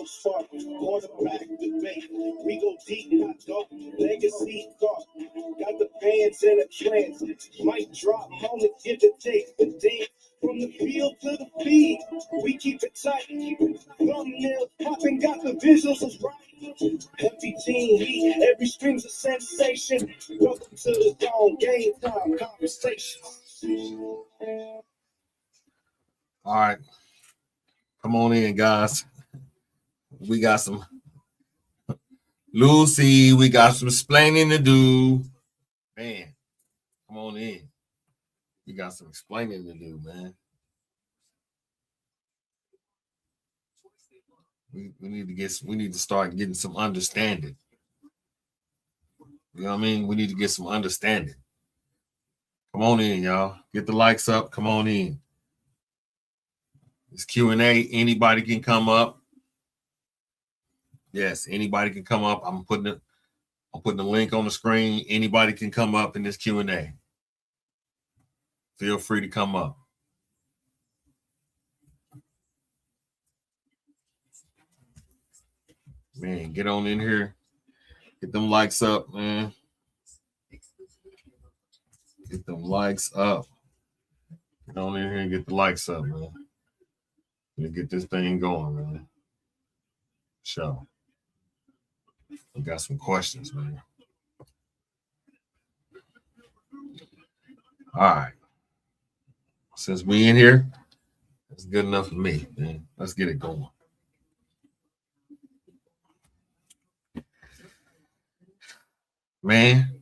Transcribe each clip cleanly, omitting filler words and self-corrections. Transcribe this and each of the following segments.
spark, quarterback debate. We go deep, not dope. Legacy thought. Got the fans in a trance. Might drop moment, give the take the dance. From the field to the feed, we keep it tight. Thumbnail popping, got the visuals is right. Heavy team heat, every stream's a sensation. Welcome to the Dome Game Time Conversation. All right, come on in, guys. We got some Lucy. We got some explaining to do. Man, come on in. We got some explaining to do, man. We need to start getting some understanding. You know what I mean? We need to get some understanding. Come on in, y'all. Get the likes up. Come on in. It's Q&A. Anybody can come up. Yes, anybody can come up. I'm putting the link on the screen. Anybody can come up in this Q&A. Feel free to come up. Man, get on in here. Get them likes up, man. Get them likes up. Get on in here and get the likes up, man. Let me get this thing going, man. So, we got some questions, man. All right. Since we in here, that's good enough for me, man. Let's get it going. Man,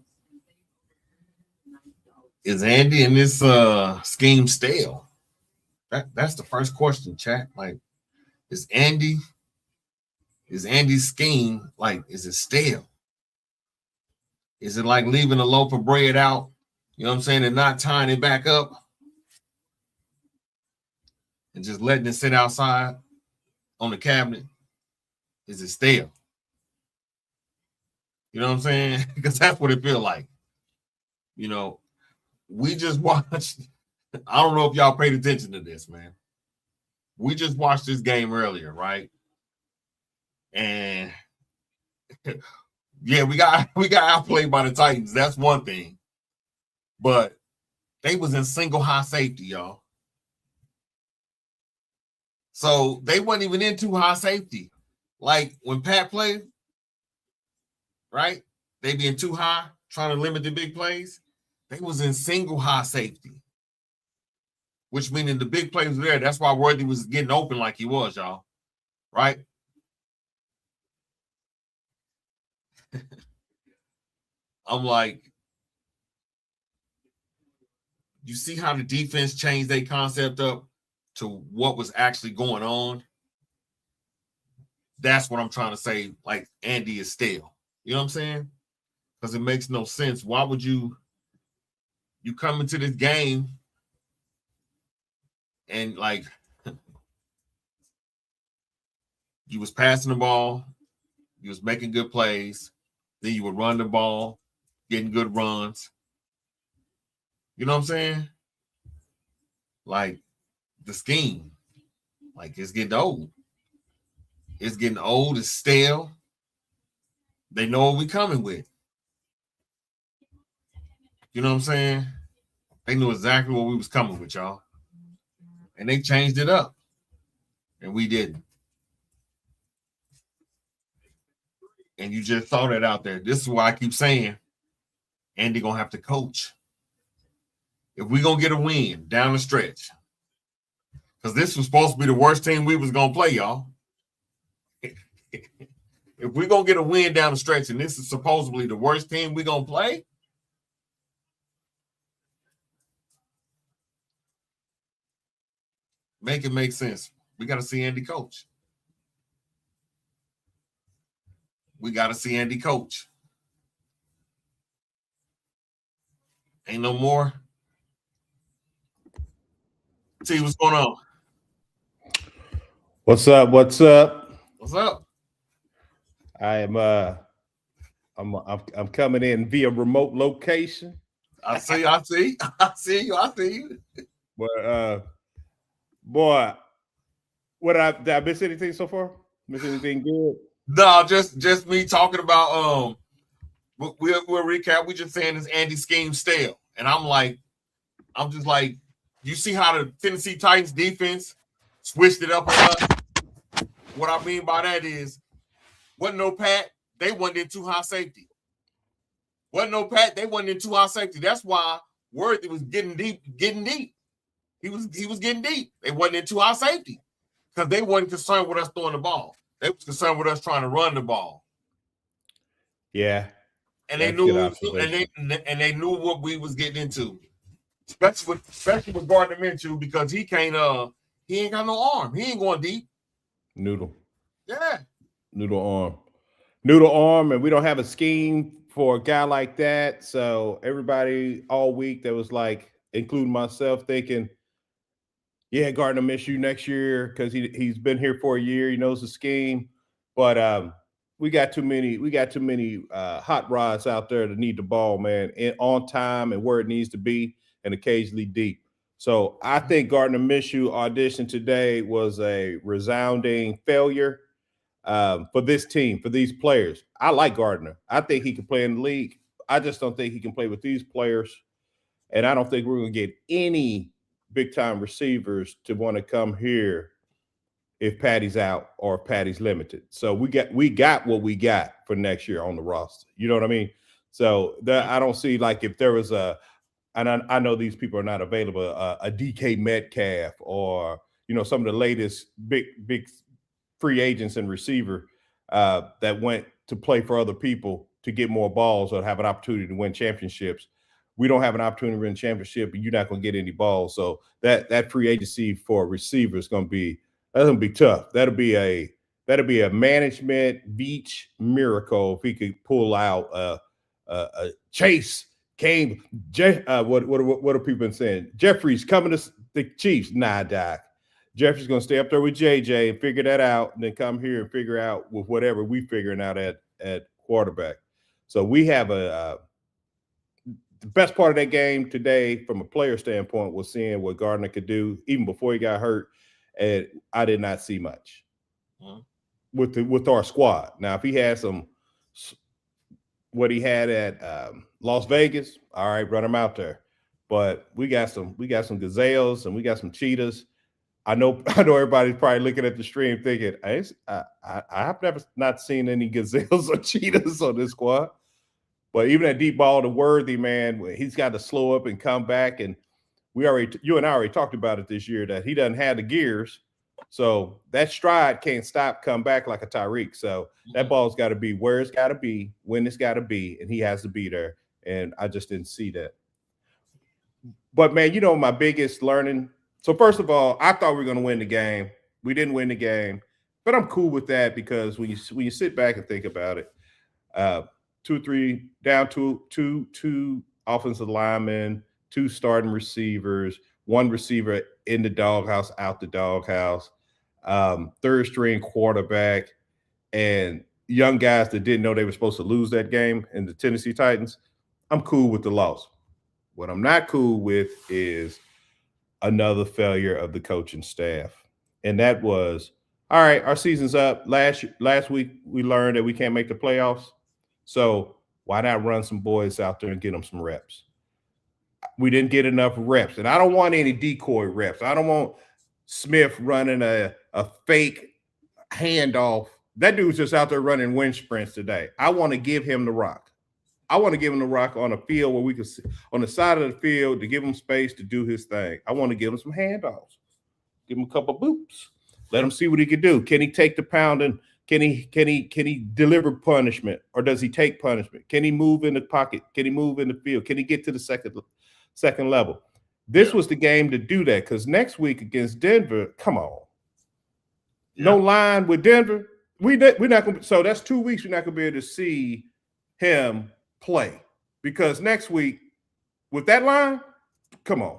is Andy in this scheme stale? That's the first question, chat. Like, is Andy's scheme, like, is it stale? Is it like leaving a loaf of bread out, you know what I'm saying, and not tying it back up and just letting it sit outside on the cabinet? Is it stale? You know what I'm saying? Because that's what it feels like. You know, we just watched, I don't know if y'all paid attention to this, man. We just watched this game earlier, right? And yeah, we got outplayed by the Titans. That's one thing. But they was in single high safety, y'all. So they wasn't even in too high safety. Like when Pat played, right? They be in too high, trying to limit the big plays. They was in single high safety, which meaning the big plays were there. That's why Worthy was getting open like he was, y'all. Right? I'm like, you see how the defense changed their concept up to what was actually going on? That's what I'm trying to say. Like, Andy is stale. You know what I'm saying? Because it makes no sense. Why would you come into this game and, like, you was passing the ball, you was making good plays, then you would run the ball, getting good runs. You know what I'm saying? Like, the scheme, like, it's getting old. It's getting old. It's stale. They know what we coming with. You know what I'm saying? They knew exactly what we was coming with, y'all. And they changed it up. And we didn't. And you just saw that out there. This is why I keep saying Andy gonna have to coach. If we gonna get a win down the stretch, because this was supposed to be the worst team we was gonna play, y'all. If we're gonna get a win down the stretch, and this is supposedly the worst team we're gonna play, make it make sense. We got to see Andy coach. We got to see Andy coach. Ain't no more. See what's going on. What's up? What's up? What's up? I am I'm coming in via remote location. I see you. But boy, did I miss anything so far? Miss anything good? No, just me talking about we'll recap. We just saying this Andy scheme stale, and I'm just like, you see how the Tennessee Titans defense switched it up on us. What I mean by that is, wasn't no Pat, they wasn't in too high safety. Wasn't no Pat, they wasn't in too high safety. That's why Worthy was getting deep. He was getting deep. They wasn't in too high safety because they wasn't concerned with us throwing the ball. They was concerned with us trying to run the ball. Yeah, and they knew, and they knew what we was getting into, especially with Gardner Minshew, because he ain't got no arm. He ain't going deep. Noodle. Yeah. Noodle arm, and we don't have a scheme for a guy like that. So everybody all week that was like, including myself, thinking, yeah, Gardner Minshew next year because he's been here for a year. He knows the scheme, but we got too many hot rods out there that need the ball, man, and on time and where it needs to be, and occasionally deep. So I think Gardner Minshew audition today was a resounding failure for this team, for these players. I like Gardner. I think he can play in the league. I just don't think he can play with these players, and I don't think we're going to get any big-time receivers to want to come here if Patty's out or if Patty's limited. So we got what we got for next year on the roster. You know what I mean? So I don't see, like, if there was and I know these people are not available, a DK Metcalf or, some of the latest big free agents and receiver that went to play for other people to get more balls or have an opportunity to win championships. We don't have an opportunity to win a championship, and you're not going to get any balls. So that free agency for a receiver is going to be tough. That'll be a management beach miracle if he could pull out a Chase came. What are people been saying? Jeffrey's coming to the Chiefs. Nah, Doc. Jeffrey's going to stay up there with JJ and figure that out, and then come here and figure out with whatever we figuring out at quarterback. So we have the best part of that game today, from a player standpoint, was seeing what Gardner could do even before he got hurt, and I did not see much with our squad. Now, if he had what he had at Las Vegas, all right, run him out there. But we got some gazelles and we got some cheetahs. I know everybody's probably looking at the stream thinking, I have never not seen any gazelles or cheetahs on this squad. But even that deep ball to Worthy, man, he's got to slow up and come back. And you and I already talked about it this year, that he doesn't have the gears. So that stride can't come back like a Tyreek. So that ball's got to be where it's got to be, when it's got to be, and he has to be there. And I just didn't see that. But, man, my biggest learning. So, first of all, I thought we were going to win the game. We didn't win the game. But I'm cool with that, because when you sit back and think about it, 2-3 down, two offensive linemen, 2 starting receivers, 1 receiver in the doghouse, out the doghouse, 3rd string quarterback, and young guys that didn't know they were supposed to lose that game in the Tennessee Titans. I'm cool with the loss. What I'm not cool with is another failure of the coaching staff. And that was, all right, our season's up. Last week we learned that we can't make the playoffs. So why not run some boys out there and get them some reps? We didn't get enough reps. And I don't want any decoy reps. I don't want Smith running a fake handoff. That dude's just out there running wind sprints today. I want to give him the rock. I want to give him the rock on a field where we can see, on the side of the field, to give him space to do his thing. I want to give him some handoffs. Give him a couple boops. Let him see what he can do. Can he take the pounding? Can he deliver punishment, or does he take punishment? Can he move in the pocket? Can he move in the field? Can he get to the second level? This was the game to do that, because next week against Denver, come on. Yeah. No line with Denver. We're not going to, so that's 2 weeks we're not going to be able to see him play, because next week with that line, come on.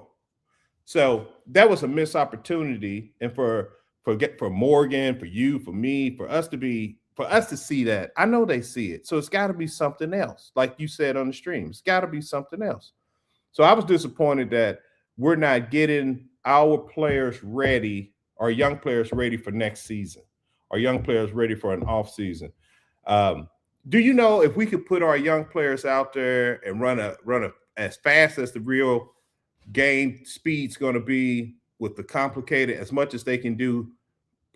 So that was a missed opportunity, and for Morgan, for you, for me, for us to see that. I know they see it. So it's got to be something else. Like you said on the stream, it's got to be something else. So I was disappointed that we're not getting our players ready, our young players ready for next season, our young players ready for an off season. Do you know if we could put our young players out there and run a as fast as the real game speed's going to be with the complicated, as much as they can do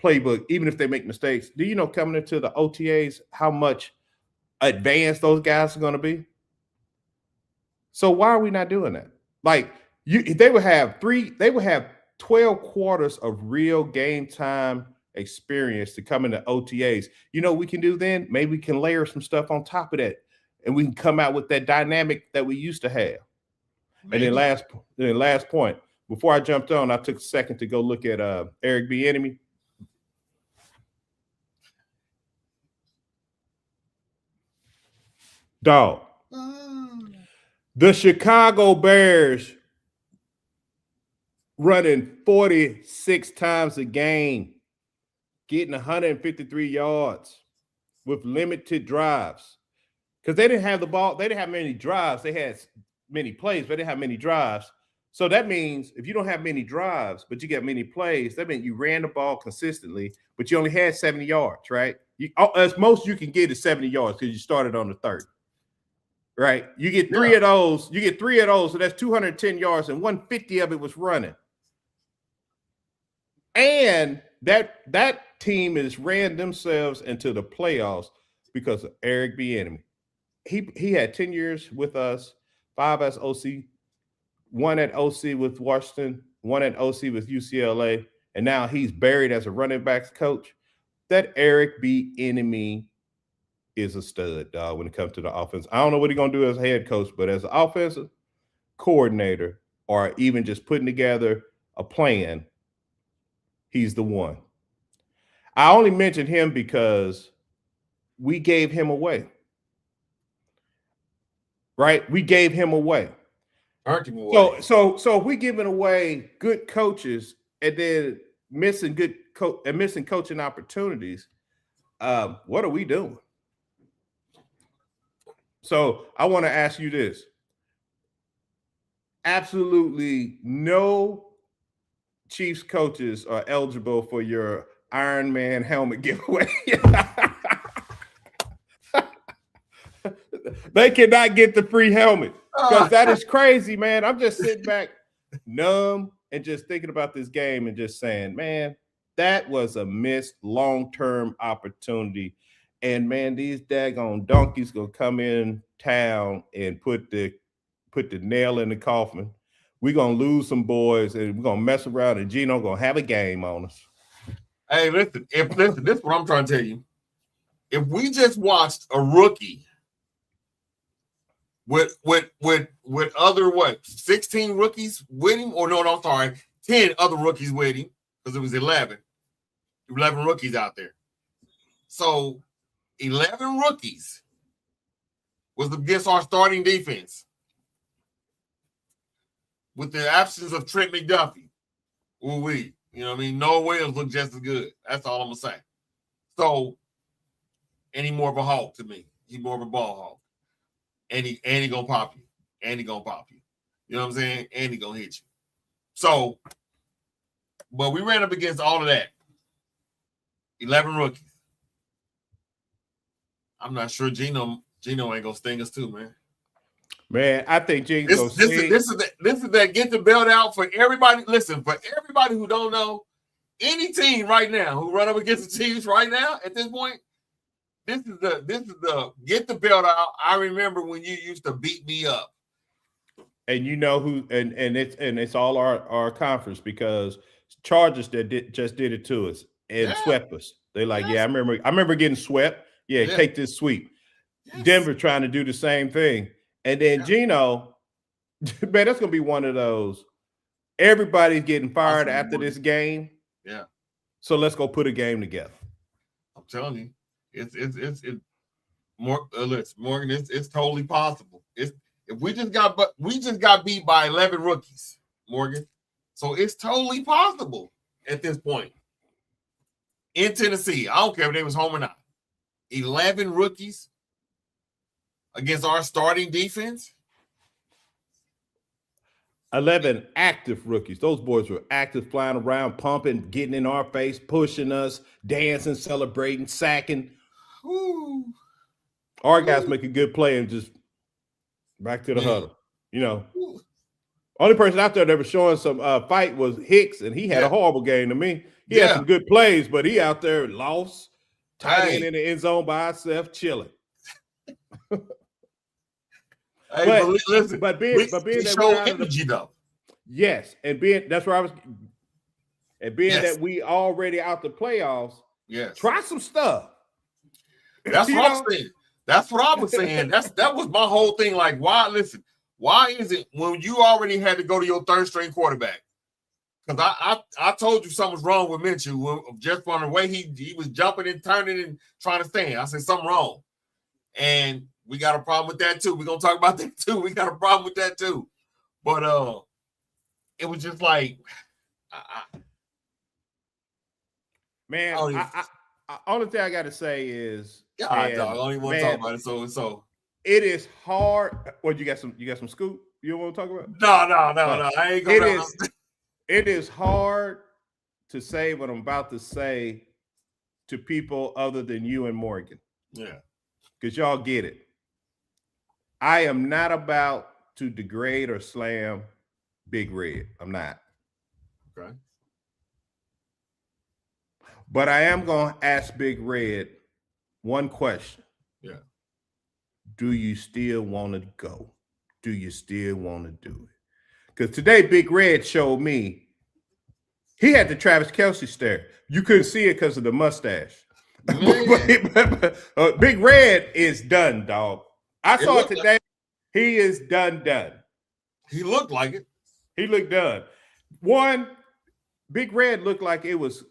playbook, even if they make mistakes? Do you know coming into the OTAs how much advanced those guys are going to be? So why are we not doing that? Like they would have 12 quarters of real game time experience to come into OTAs. You know what we can do then? Maybe we can layer some stuff on top of that, and we can come out with that dynamic that we used to have. Maybe. And then last point, before I jumped on, I took a second to go look at Eric Bieniemy. Dog. The Chicago Bears running 46 times a game, getting 153 yards with limited drives. Because they didn't have the ball. They didn't have many drives. They had many plays, but they didn't have many drives. So that means if you don't have many drives, but you get many plays, that means you ran the ball consistently, but you only had 70 yards, right? As most you can get is 70 yards because you started on the 30. Right, you get three of those. You get 3 of those, so that's 210 yards, and 150 of it was running. And that team has ran themselves into the playoffs because of Eric Bieniemy. He had 10 years with us, 5 as OC, 1 at OC with Washington, 1 at OC with UCLA, and now he's buried as a running backs coach. That Eric Bieniemy is a stud, dog, when it comes to the offense. I don't know what he's going to do as a head coach, but as an offensive coordinator or even just putting together a plan, he's the one. I only mentioned him because we gave him away. Right? We gave him away. So if we giving away good coaches and then missing coaching opportunities, what are we doing? So I want to ask you this. Absolutely no Chiefs coaches are eligible for your Iron Man helmet giveaway. They cannot get the free helmet because that is crazy, man. I'm just sitting back numb and just thinking about this game and just saying, man, that was a missed long-term opportunity. And man, these daggone donkeys gonna come in town and put the nail in the coffin. We're gonna lose some boys and we're gonna mess around, and Gino gonna have a game on us. Hey, listen, this is what I'm trying to tell you. If we just watched a rookie with other 16 rookies with him, or no, I'm sorry, 10 other rookies with him, because it was 11 rookies out there. So 11 rookies was against our starting defense with the absence of Trent McDuffie. You know what I mean? Noah Williams looked just as good. That's all I'm gonna say. So, and he more of a hawk to me. He more of a ball hawk. And he gonna pop you. And he gonna pop you. You know what I'm saying? And he gonna hit you. So, but we ran up against all of that. 11 rookies. I'm not sure Gino ain't gonna sting us too, man. Man, I think Gino's gonna sting. This is that get the belt out for everybody. Listen, for everybody who don't know, any team right now who run up against the Chiefs right now at this point, this is the get the belt out. I remember when you used to beat me up. And you know who, and it's all our conference, because Chargers just did it to us and swept us. They're like, I remember getting swept. Take this sweep. Yes. Denver trying to do the same thing. And then Gino, man, that's gonna be one of those. Everybody's getting fired after this game. Yeah. So let's go put a game together. I'm telling you, it's Morgan. It's totally possible. If we just got beat by 11 rookies, Morgan. So it's totally possible at this point in Tennessee. I don't care if they was home or not. 11 rookies against our starting defense. 11 active rookies. Those boys were active, flying around, pumping, getting in our face, pushing us, dancing, celebrating, sacking. Ooh. Our guys make a good play and just back to the huddle. You know, Ooh. only person out there that was showing some fight was Hicks, and he had a horrible game to me. He had some good plays, but he out there lost, tight end in the end zone by himself, chilling. Hey, listen, but being that we're out energy of though. Yes, and being that's where I was, and being that we already out the playoffs. Yes, try some stuff. That's what I'm saying. That's what I was saying. That was my whole thing. Like, why? Listen, why is it when you already had to go to your third string quarterback? Because I told you something was wrong with Minshew just from the way he was jumping and turning and trying to stand. I said something wrong, and we got a problem with that too. We're gonna talk about that too. We got a problem with that too. But it was just like, man. Only thing I got to say is, I don't even want to talk about it. So it is hard. What you got some scoop? You don't want to talk about? No. I ain't gonna. It is hard to say what I'm about to say to people other than you and Morgan. Yeah, because y'all get it. I am not about to degrade or slam Big Red. I'm not. Okay. But I am going to ask Big Red one question. Yeah. Do you still want to go? Do you still want to do it? Because today Big Red showed me he had the Travis Kelce stare. You couldn't see it because of the mustache. but Big Red is done, dog. I saw it today. He is done. He looked like it. He looked done. One, Big Red looked like it was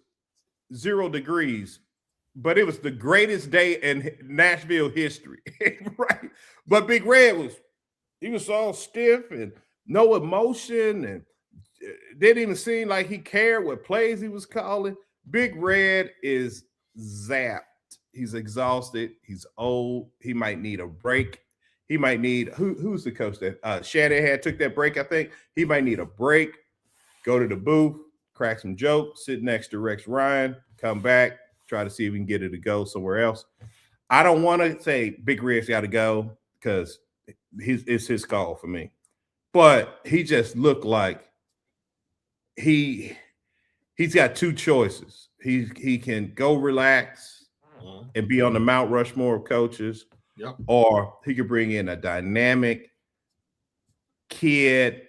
0 degrees, but it was the greatest day in Nashville history, right? But Big Red was all stiff and no emotion, and didn't even seem like he cared what plays he was calling. Big Red is zapped. He's exhausted. He's old. He might need a break. He might need who's the coach that Shanahan took that break, I think. He might need a break, go to the booth, crack some jokes, sit next to Rex Ryan, come back, try to see if we can get it to go somewhere else. I don't want to say Big Red's got to go because it's his call for me. But he just looked like he's got two choices. He can go relax and be on the Mount Rushmore of coaches. Yep. Or he could bring in a dynamic kid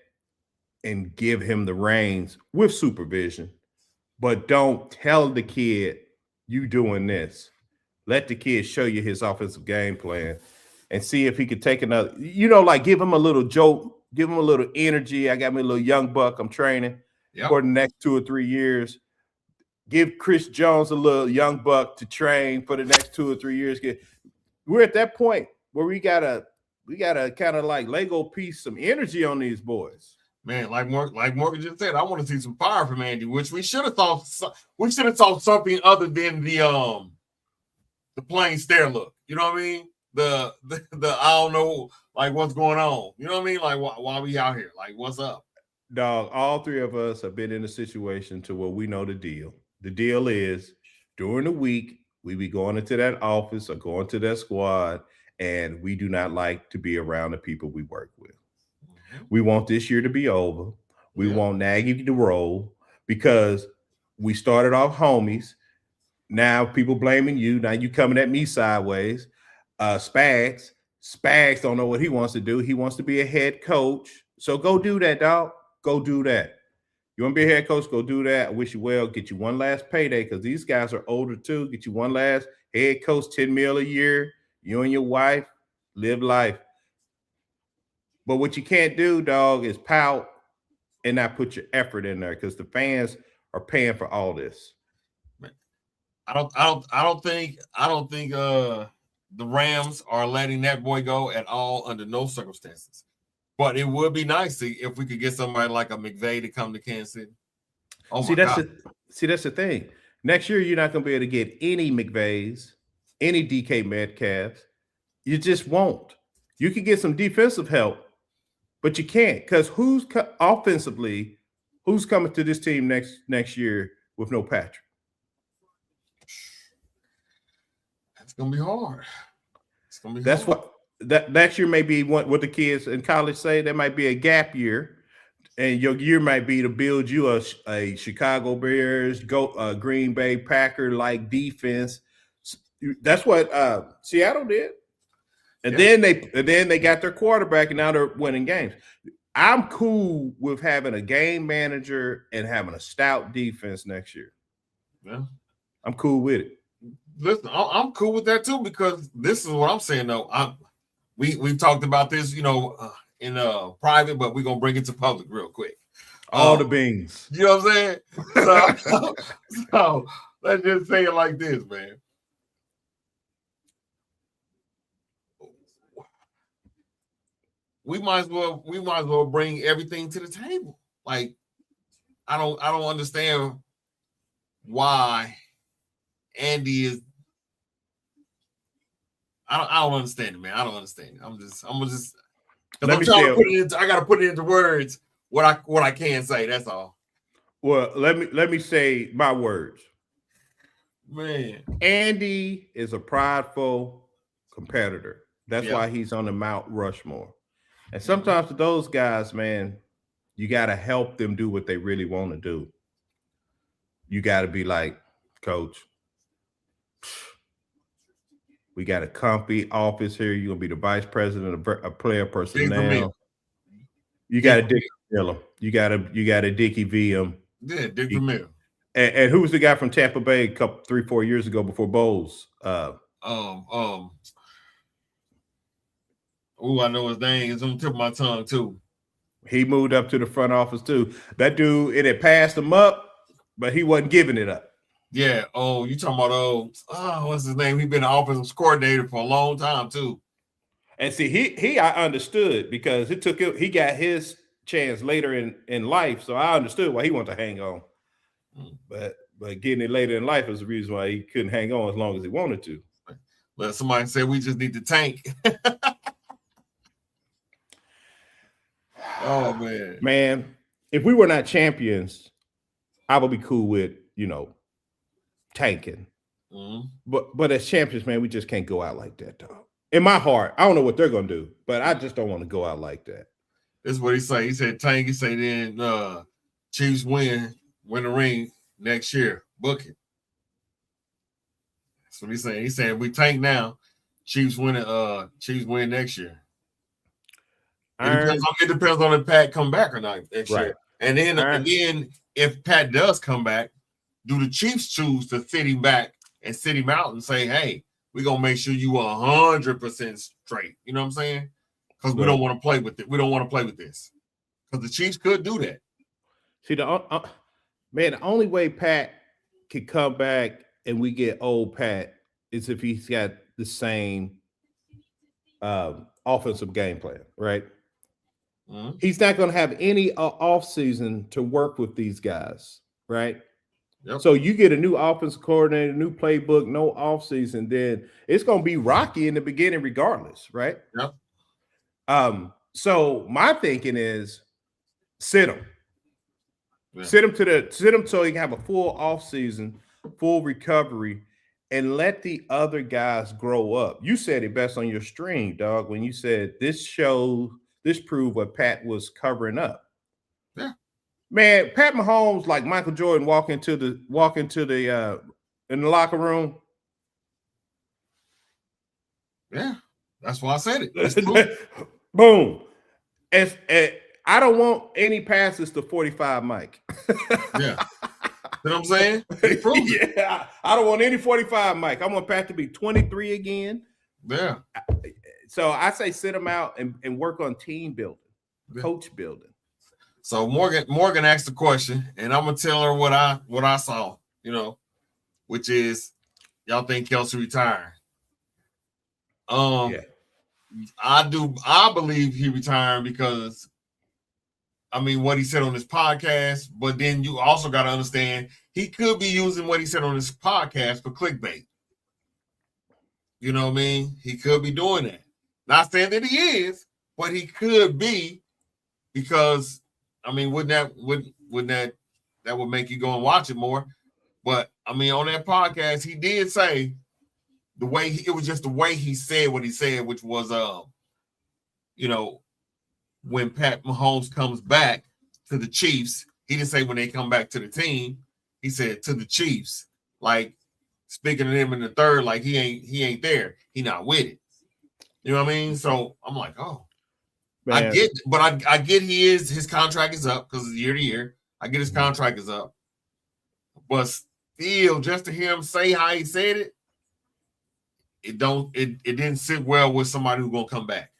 and give him the reins with supervision, but don't tell the kid you doing this. Let the kid show you his offensive game plan and see if he could take another, like give him a little joke, give him a little energy. I got me a little young buck I'm training for the next 2 or 3 years. Give Chris Jones a little young buck to train for the next 2 or 3 years. We're at that point where we gotta kind of like Lego piece some energy on these boys. Man, like Morgan just said, I want to see some fire from Andy, which we should have thought. We should have thought something other than the plain stare look. You know what I mean? The I don't know, like what's going on. You know what I mean? Like why we out here? Like what's up? Dog, all three of us have been in a situation to where we know the deal. The deal is during the week, we be going into that office or going to that squad, and we do not like to be around the people we work with. We want this year to be over. We want Nagy to roll because we started off homies. Now people blaming you. Now you coming at me sideways. Spags don't know what he wants to do. He wants to be a head coach. So go do that, dog. Go do that. You want to be a head coach? Go do that. I wish you well. Get you one last payday because these guys are older too. Get you one last head coach, $10 million a year. You and your wife live life. But what you can't do, dog, is pout and not put your effort in there because the fans are paying for all this. I don't think the Rams are letting that boy go at all under no circumstances. But it would be nice if we could get somebody like a McVay to come to Kansas City. Oh, that's the thing. Next year, you're not going to be able to get any McVays, any DK Metcalfs. You just won't. You can get some defensive help, But you can't, because offensively, who's coming to this team next year with no Patrick? It's gonna be hard. It's gonna be That's hard. what that year may be what the kids in college say. That might be a gap year, and your year might be to build you a Chicago Bears, Green Bay Packer like defense. That's what Seattle did, and then they got their quarterback, and now they're winning games. I'm cool with having a game manager and having a stout defense next year. Yeah, I'm cool with it. Listen, I'm cool with that too, because this is what I'm saying though. We've talked about this, in private, but we're gonna bring it to public real quick. All the beans. You know what I'm saying? So let's just say it like this, man. We might as well bring everything to the table. Like, I don't understand why Andy is. I don't understand it, man. I don't understand it. I'm just I gotta put it into words what I can say. That's all. Well, let me say my words. Man, Andy is a prideful competitor. That's why he's on the Mount Rushmore. And sometimes with those guys, man, you got to help them do what they really want to do. You got to be like, Coach, we got a comfy office here. You're going to be the vice president of player personnel. You got a Dickie Miller. You got a Dickie V him. Yeah, Dick Vermeer. And who was the guy from Tampa Bay 3-4 years ago before Bowles? I know his name. It's on the tip of my tongue too. He moved up to the front office too. That dude, it had passed him up, but he wasn't giving it up. Yeah. Oh, you talking about what's his name? He's been an offensive coordinator for a long time too. And see, he I understood because he got his chance later in life, so I understood why he wanted to hang on. But getting it later in life is the reason why he couldn't hang on as long as he wanted to. But somebody said we just need to tank. Oh man, if we were not champions, I would be cool with tanking. Mm-hmm. But as champions, man, we just can't go out like that, dog. In my heart, I don't know what they're gonna do, but I just don't want to go out like that. This is what he said. He said tank. He said then Chiefs win the ring next year. Book it. That's what he's saying. He said we tank now. Chiefs win next year. It depends on if Pat come back or not next year. And then if Pat does come back, do the Chiefs choose to sit him back and sit him out and say, hey, we're gonna make sure you 100% straight. You know what I'm saying? Because we don't want to play with it. We don't want to play with this. Because the Chiefs could do that. See, the only way Pat could come back and we get old Pat is if he's got the same offensive game plan, right? Mm-hmm. He's not going to have any off season to work with these guys, right? Yep. So you get a new offensive coordinator, new playbook, no off season, then it's going to be rocky in the beginning, regardless, right? Yep. So my thinking is sit him. Yeah. Sit him so he can have a full off season, full recovery, and let the other guys grow up. You said it best on your stream, dog, when you said this proved what Pat was covering up. Yeah. Man, Pat Mahomes, like Michael Jordan, walk into the in the locker room. Yeah, that's why I said it. Boom. And I don't want any passes to 45 Mike. Yeah. You know what I'm saying? Yeah. I don't want any 45 Mike. I want Pat to be 23 again. Yeah. So I say sit him out and work on team building, coach building. So Morgan asked the question, and I'm gonna tell her what I saw, which is y'all think Kelsey retired. Yeah. I believe he retired because what he said on his podcast, but then you also got to understand he could be using what he said on his podcast for clickbait. You know what I mean? He could be doing that. Not saying that he is, but he could be because I mean, wouldn't that would make you go and watch it more? But I mean, on that podcast, he did say it was just the way he said what he said, which was when Pat Mahomes comes back to the Chiefs, he didn't say when they come back to the team. He said to the Chiefs, like speaking to them in the third, like he ain't there. He not with it. You know what I mean? So I'm like, oh, man. I get his contract is up because it's year to year. I get his contract is up, but still, just to hear him say how he said it, it didn't sit well with somebody who's gonna come back.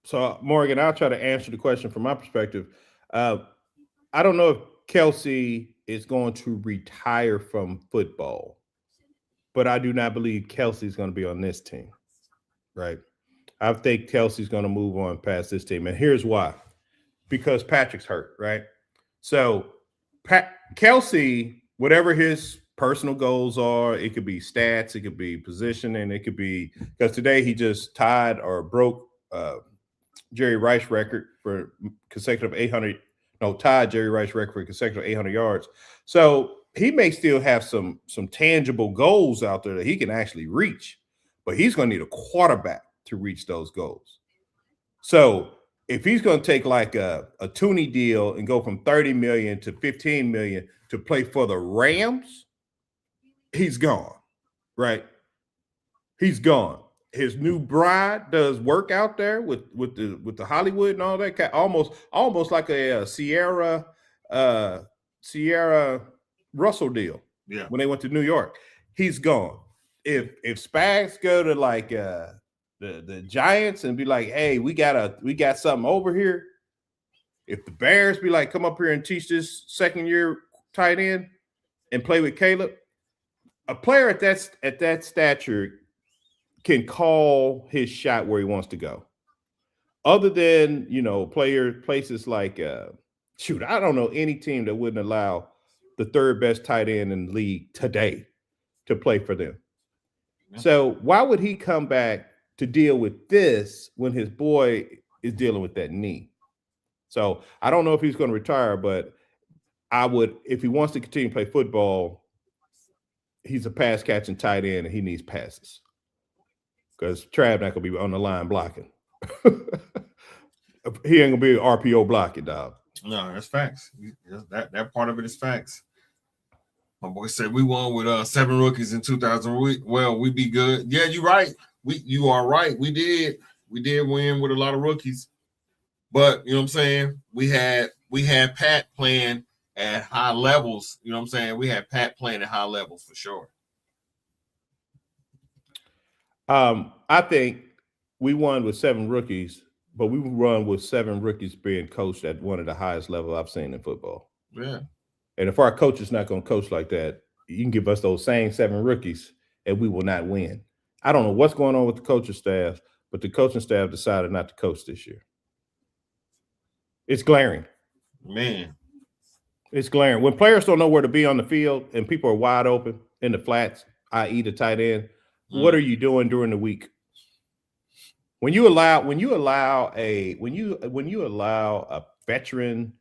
So Morgan, I'll try to answer the question from my perspective. I don't know if Kelsey is going to retire from football, but I do not believe Kelsey's going to be on this team, right? I think Kelsey's going to move on past this team, and here's why: because Patrick's hurt, right? So Kelsey, whatever his personal goals are, it could be stats, it could be positioning, it could be because today he just tied or broke Jerry Rice record for consecutive 800. No, tied Jerry Rice record for consecutive 800 yards. So he may still have some tangible goals out there that he can actually reach, but he's going to need a quarterback to reach those goals. So if he's going to take like a Tooney deal and go from 30 million to 15 million to play for the Rams, he's gone, right? He's gone. His new bride does work out there with the Hollywood and all that, almost like a Sierra Russell deal. Yeah. When they went to New York, he's gone. If Spags go to like the Giants and be like, hey, we got something over here. If the Bears be like, come up here and teach this second year tight end and play with Caleb, a player at that stature can call his shot where he wants to go. Other than, places like, I don't know any team that wouldn't allow the third best tight end in the league today to play for them. Yeah. So why would he come back to deal with this when his boy is dealing with that knee? So I don't know if he's going to retire, but I would, if he wants to continue to play football, he's a pass catching tight end and he needs passes. Because Trav not gonna be on the line blocking. He ain't gonna be an RPO blocking, dog. No, that's facts. That part of it is facts. My boy said we won with 7 rookies in 2000. Well, we be good. Yeah, you're right. You are right. We did win with a lot of rookies, but you know what I'm saying. We had Pat playing at high levels. You know what I'm saying. We had Pat playing at high levels for sure. I think we won with 7 rookies, but we run with 7 rookies being coached at one of the highest levels I've seen in football. Yeah. And if our coach is not going to coach like that, you can give us those same 7 rookies and we will not win. I don't know what's going on with the coaching staff, but the coaching staff decided not to coach this year. It's glaring. Man. It's glaring. When players don't know where to be on the field and people are wide open in the flats, i.e. the tight end, what are you doing during the week? When you allow a veteran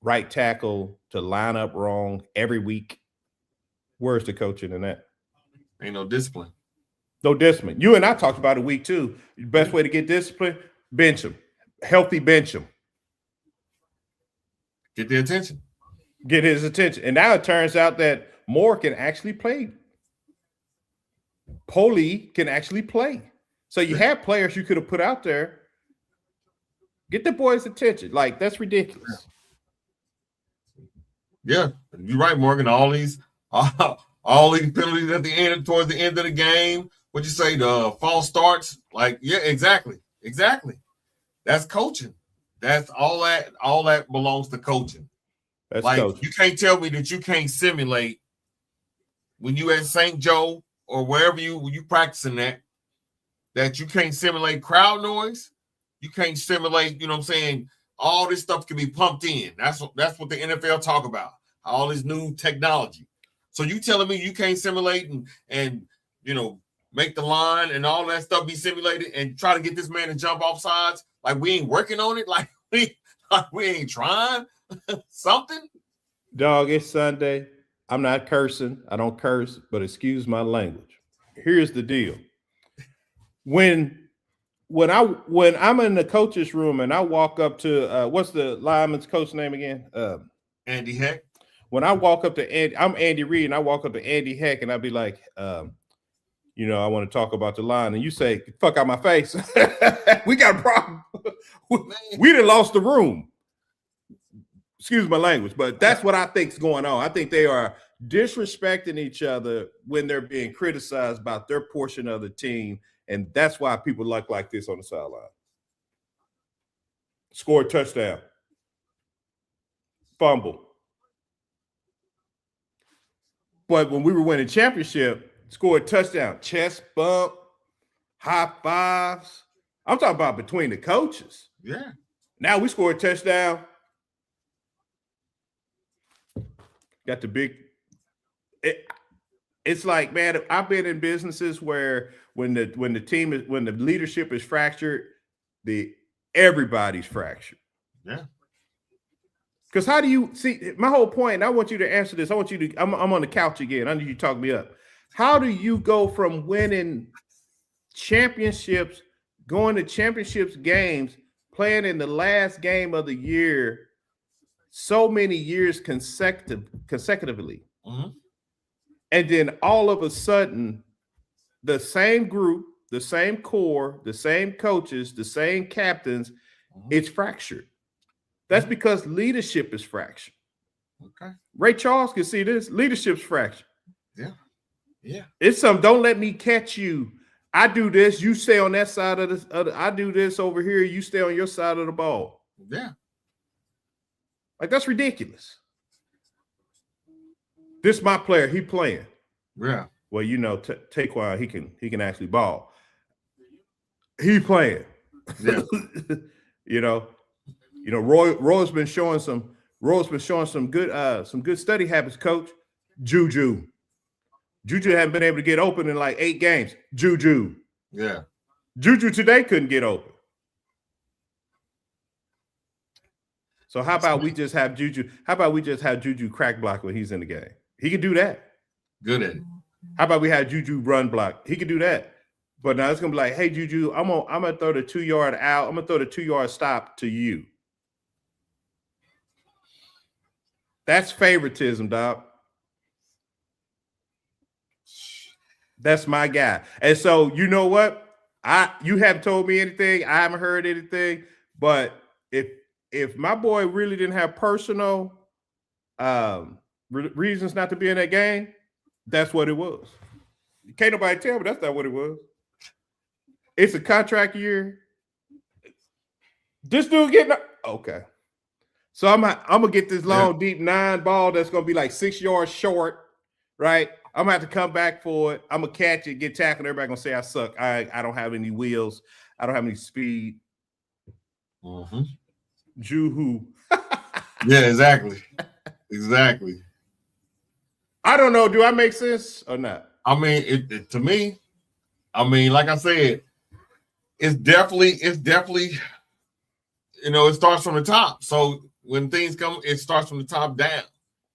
right tackle to line up wrong every week, where's the coaching in that? Ain't no discipline. No discipline. You and I talked about it week 2. The best way to get discipline, bench him. Healthy bench him. Get the attention. Get his attention. And now it turns out that Moore can actually play. Poli can actually play. So you have players you could have put out there. Get the boys' attention. Like, that's ridiculous. Yeah, you're right, Morgan. All these penalties at the end, towards the end of the game. What'd you say? The false starts. Like, yeah, exactly. That's coaching. That's all that belongs to coaching. That's like coaching. You can't tell me that you can't simulate when you at St. Joe or wherever you practicing that you can't simulate crowd noise. You can't simulate, you know what I'm saying? All this stuff can be pumped in. That's what the NFL talk about. All this new technology. So you telling me you can't simulate and make the line and all that stuff be simulated and try to get this man to jump off sides? Like we ain't working on it? Like we ain't trying something? Dog, it's Sunday. I'm not cursing. I don't curse, but excuse my language. Here's the deal. When I'm in the coach's room and I walk up to what's the lineman's coach name again? Andy Heck. When I walk up to Andy, I'm Andy Reid, and I walk up to Andy Heck, and I'll be like, I want to talk about the line, and you say, "Fuck out my face." We got a problem. We done lost the room. Excuse my language, but that's what I think's going on. I think they are disrespecting each other when they're being criticized about their portion of the team, and that's why people like this on the sideline. Score a touchdown. Fumble. But when we were winning championship, scored a touchdown, chest bump, high fives. I'm talking about between the coaches. Yeah. Now we scored a touchdown. Got the big. It's like, man, I've been in businesses where when the leadership is fractured, everybody's fractured. Yeah. Because how do you see my whole point? And I want you to answer this. I'm on the couch again. I need you to talk me up. How do you go from winning championships, going to championships games, playing in the last game of the year so many years consecutively, and then all of a sudden, the same group, the same core, the same coaches, the same captains, it's fractured. That's because leadership is fractured. Okay. Ray Charles can see this. Leadership's fractured. Yeah. Yeah. It's some, don't let me catch you. I do this, you stay on that side of this. I do this over here, you stay on your side of the ball. Yeah. Like, that's ridiculous. This my player, he playing. Yeah. Well, Taquan, he can actually ball. He playing. Yeah. Roy's been showing some good study habits, coach. Juju hadn't been able to get open in like 8 games. Juju. Yeah. Juju today couldn't get open. So how about we just have Juju? How about we just have Juju crack block when he's in the game? He can do that. Good at it. How about we have Juju run block? He can do that. But now it's gonna be like, hey Juju, I'm gonna throw the 2-yard out. I'm gonna throw the 2-yard stop to you. That's favoritism, dog. That's my guy. And so you know what? You haven't told me anything. I haven't heard anything. But if my boy really didn't have personal reasons not to be in that game, that's what it was. Can't nobody tell me that's not what it was. It's a contract year. This dude getting okay. So I'm gonna get this long, deep 9 ball that's gonna be like 6 yards short, right? I'm gonna have to come back for it. I'm gonna catch it, get tackled. Everybody gonna say I suck. I don't have any wheels. I don't have any speed. Juhu. Yeah, exactly. Exactly. I don't know. Do I make sense or not? I mean, to me, like I said, it's definitely, it starts from the top. So when things come, it starts from the top down.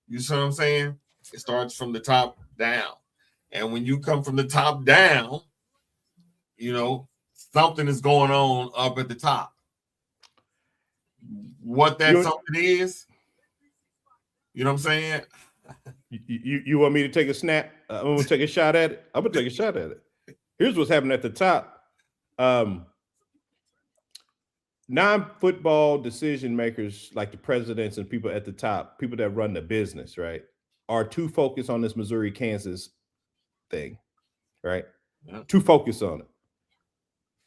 You see what I'm saying? It starts from the top down. And when you come from the top down, something is going on up at the top. What that something is, you know what I'm saying? You want me to take a snap? I'm going to take a shot at it. I'm going to take a shot at it. Here's what's happening at the top. Non-football decision makers, like the presidents and people at the top, people that run the business, right, are too focused on this Missouri-Kansas thing, right? Yeah. Too focused on it.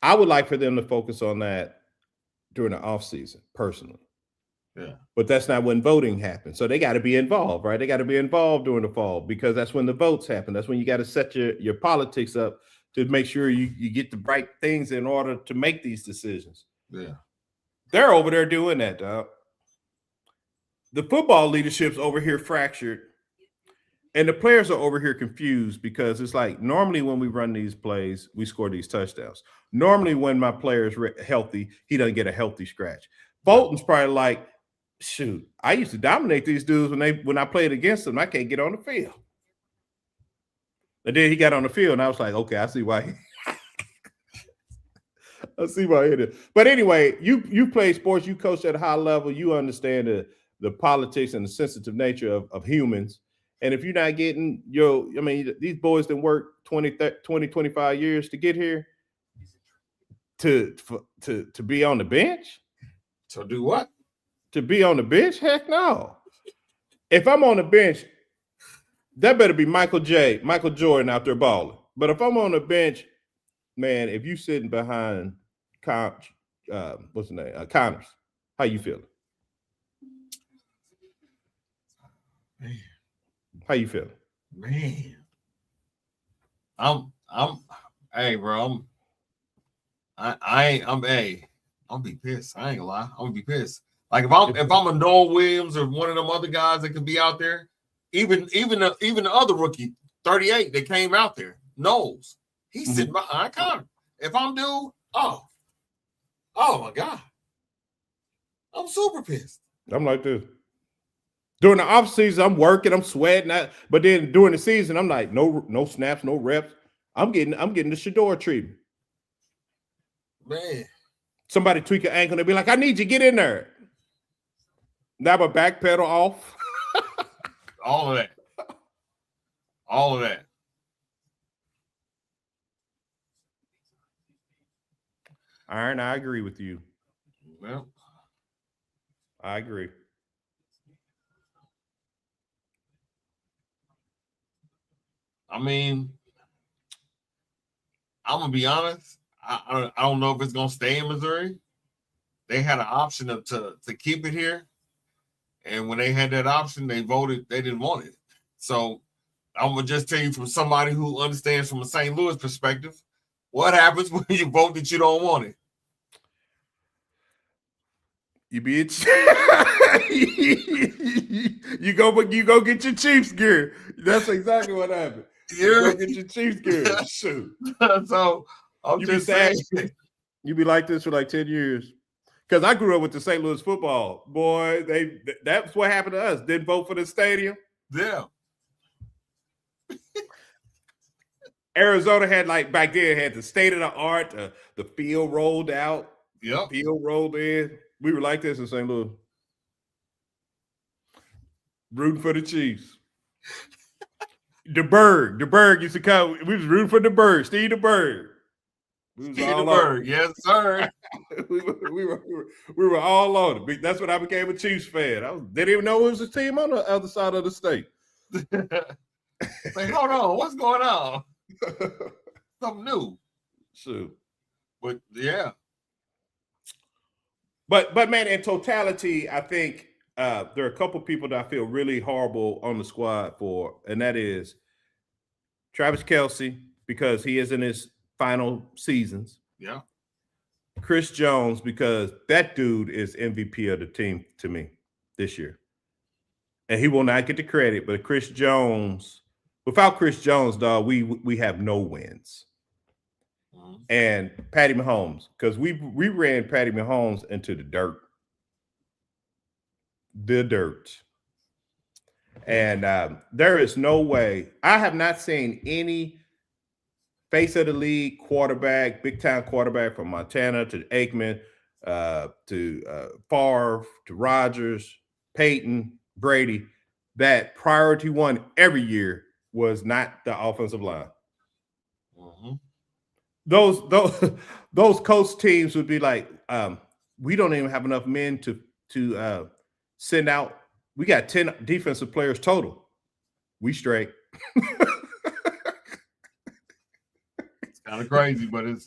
I would like for them to focus on that during the offseason, personally. Yeah. But that's not when voting happens. So they got to be involved, right? They got to be involved during the fall because that's when the votes happen. That's when you got to set your politics up to make sure you get the right things in order to make these decisions. Yeah. They're over there doing that, dog. The football leadership's over here fractured. And the players are over here confused because it's like normally when we run these plays, we score these touchdowns. Normally when my player's healthy, he doesn't get a healthy scratch. Fulton's probably like, shoot, I used to dominate these dudes when I played against them. I can't get on the field. And then he got on the field, and I was like, okay, I see why. I see why it is. But anyway, you play sports, you coach at a high level, you understand the politics and the sensitive nature of humans. And if you're not getting these boys didn't work 20, 25 years to get here to be on the bench. So do what? To be on the bench? Heck no. If I'm on the bench, that better be Michael Jordan out there balling. But if I'm on the bench, man, if you sitting behind what's the name? Connors, how you feeling? Man. How you feeling? Man. Hey, bro, I'm be pissed. I ain't gonna lie. I'm gonna be pissed. Like if I'm a Noah Williams or one of them other guys that could be out there, even the other rookie, 38, that came out there, knows he's sitting behind Connor. If I'm dude, oh my God. I'm super pissed. I'm like this. During the off season, I'm working, I'm sweating, but then during the season, I'm like, no snaps, no reps. I'm getting the Shador treatment. Man. Somebody tweak an ankle and be like, I need you, get in there. Now my back pedal off. All of that. All of that. Iron, I agree with you. Well, I agree. I mean, I'm gonna be honest. I don't know if it's gonna stay in Missouri. They had an option to keep it here, and when they had that option, they voted. They didn't want it. So I'm gonna just tell you from somebody who understands from a St. Louis perspective, what happens when you vote that you don't want it? You bitch. you go get your Chiefs gear. That's exactly what happened. You go get your Chiefs gear. Shoot. So I'm just saying. You be like this for like 10 years. Because I grew up with the St. Louis football. Boy, that's what happened to us. Didn't vote for the stadium. Yeah. Arizona had, like, back then, had the state of the art. The field rolled out. Yep. Field rolled in. We were like this in St. Louis. Rooting for the Chiefs. DeBerg used to come. We was rooting for DeBerg. Steve DeBerg. Steve DeBerg, yes, sir. we were all on it. That's when I became a Chiefs fan. Didn't even know it was a team on the other side of the state. Like, hold on, what's going on? Something new. Shoot. But yeah. But man, in totality, I think there are a couple people that I feel really horrible on the squad for, and that is Travis Kelce, because he is in his final seasons. Yeah. Chris Jones, because that dude is MVP of the team to me this year. And he will not get the credit, but Chris Jones, without Chris Jones, dog, we have no wins. And Patty Mahomes, because we ran Patty Mahomes into the dirt. The dirt. And there is no way. I have not seen any face of the league quarterback, big-time quarterback from Montana to Aikman to Favre to Rodgers, Peyton, Brady, that priority one every year was not the offensive line. Mm-hmm. Those coach teams would be like, we don't even have enough men to send out. We got 10 defensive players total. We straight. It's kind of crazy, but it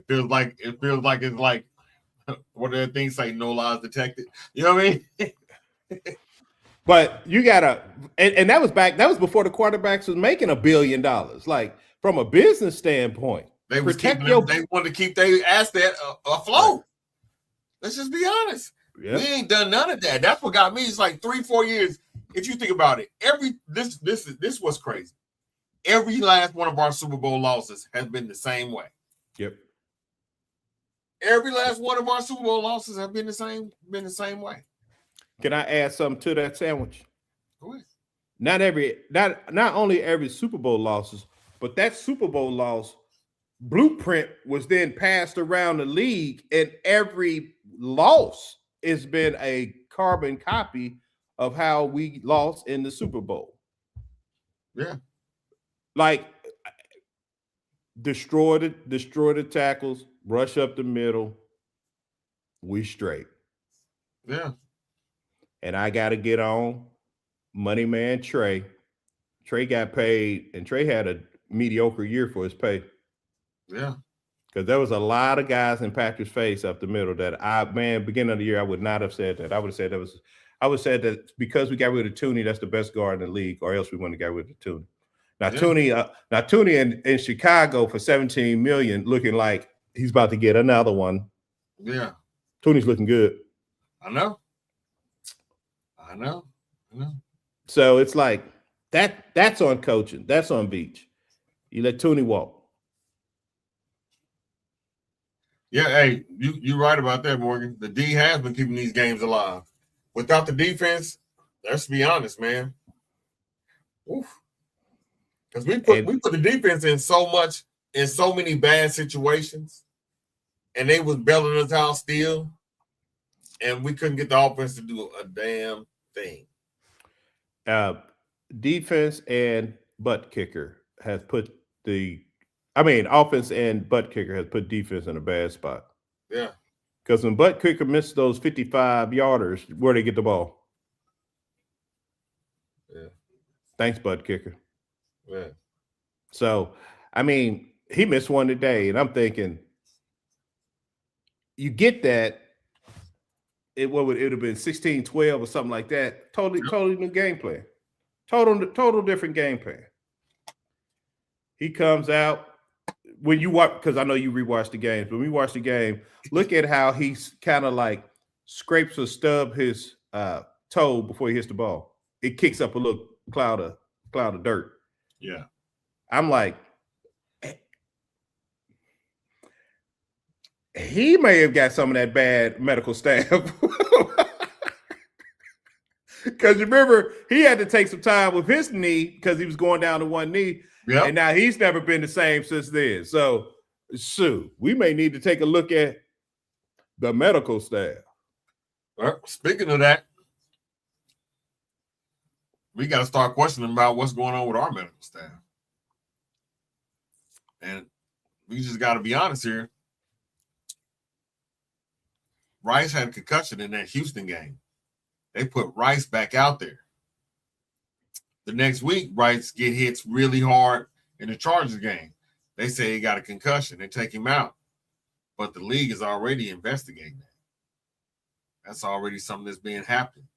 feels like it's like what do the things say? No lies detected. You know what I mean? But you gotta, and that was before the quarterbacks was making $1 billion. Like, from a business standpoint, they wanted to keep their asset afloat. Let's just be honest. Yep. We ain't done none of that. That's what got me. It's like 3-4 years. if you think about it, this was crazy. Every last one of our Super Bowl losses has been the same way. Yep. Every last one of our Super Bowl losses have been the same way. Can I add something to that sandwich? Go ahead. Not only every Super Bowl losses, but that Super Bowl loss blueprint was then passed around the league, and every loss has been a carbon copy of how we lost in the Super Bowl. Yeah. Like destroy the tackles, rush up the middle, we straight. Yeah. And I got to get on money man Trey. Trey got paid, and Trey had a mediocre year for his pay. Yeah. Because there was a lot of guys in Patrick's face up the middle that beginning of the year, I would not have said that. I would have said that because we got rid of Tooney, that's the best guard in the league, or else we wouldn't have got rid of Tooney. Now Tooney in Chicago for $17 million, looking like he's about to get another one. Yeah. Tooney's looking good. I know. So it's like that's on coaching. That's on Beach. You let Tooney walk. Yeah, hey, you're right about that, Morgan. The D has been keeping these games alive. Without the defense, let's be honest, man. Oof. Because we put the defense in so many bad situations, and they was bailing us out still, and we couldn't get the offense to do a damn thing. Defense and butt kicker has put offense and butt kicker has put defense in a bad spot. Yeah. Because when butt kicker missed those 55-yarders, where they get the ball? Yeah. Thanks, butt kicker. Yeah. So, he missed one today, and I'm thinking, you get that. It would have been 16-12 or something like that. Totally new game plan. Total different game plan. He comes out when you watch, because I know you rewatch the games. When we watch the game, look at how he's kind of like scrapes or stub his toe before he hits the ball. It kicks up a little cloud of dirt. Yeah. I'm like, he may have got some of that bad medical staff. Because you remember, he had to take some time with his knee because he was going down to one knee. Yep. And now he's never been the same since then. So, we may need to take a look at the medical staff. Well, speaking of that, we got to start questioning about what's going on with our medical staff. And we just got to be honest here. Rice had a concussion in that Houston game. They put Rice back out there. The next week, Rice get hits really hard in the Chargers game. They say he got a concussion. They take him out. But the league is already investigating that. That's already something that's being happening.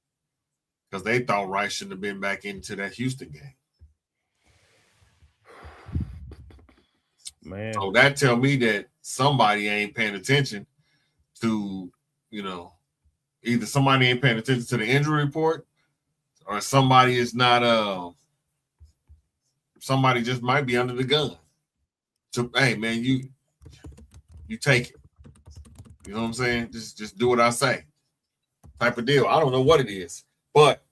Because they thought Rice shouldn't have been back into that Houston game. Man. So that tell me that somebody ain't paying attention to, either somebody ain't paying attention to the injury report, or somebody is not somebody just might be under the gun. So hey man, you take it. You know what I'm saying? Just do what I say. Type of deal. I don't know what it is. But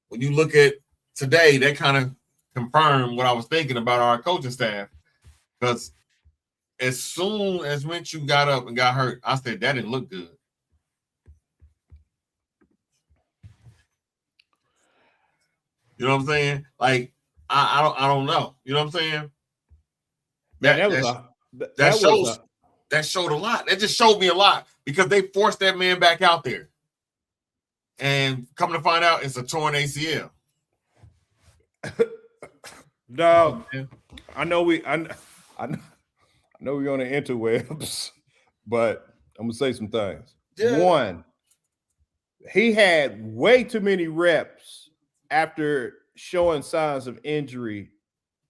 when you look at today, that kind of confirmed what I was thinking about our coaching staff. Because as soon as Minshew got up and got hurt, I said that didn't look good. You know what I'm saying? Like, I don't know. You know what I'm saying? That showed a lot. That just showed me a lot because they forced that man back out there. And coming to find out, it's a torn ACL. No, I know we're on the interwebs, but I'm gonna say some things. Yeah. One, he had way too many reps after showing signs of injury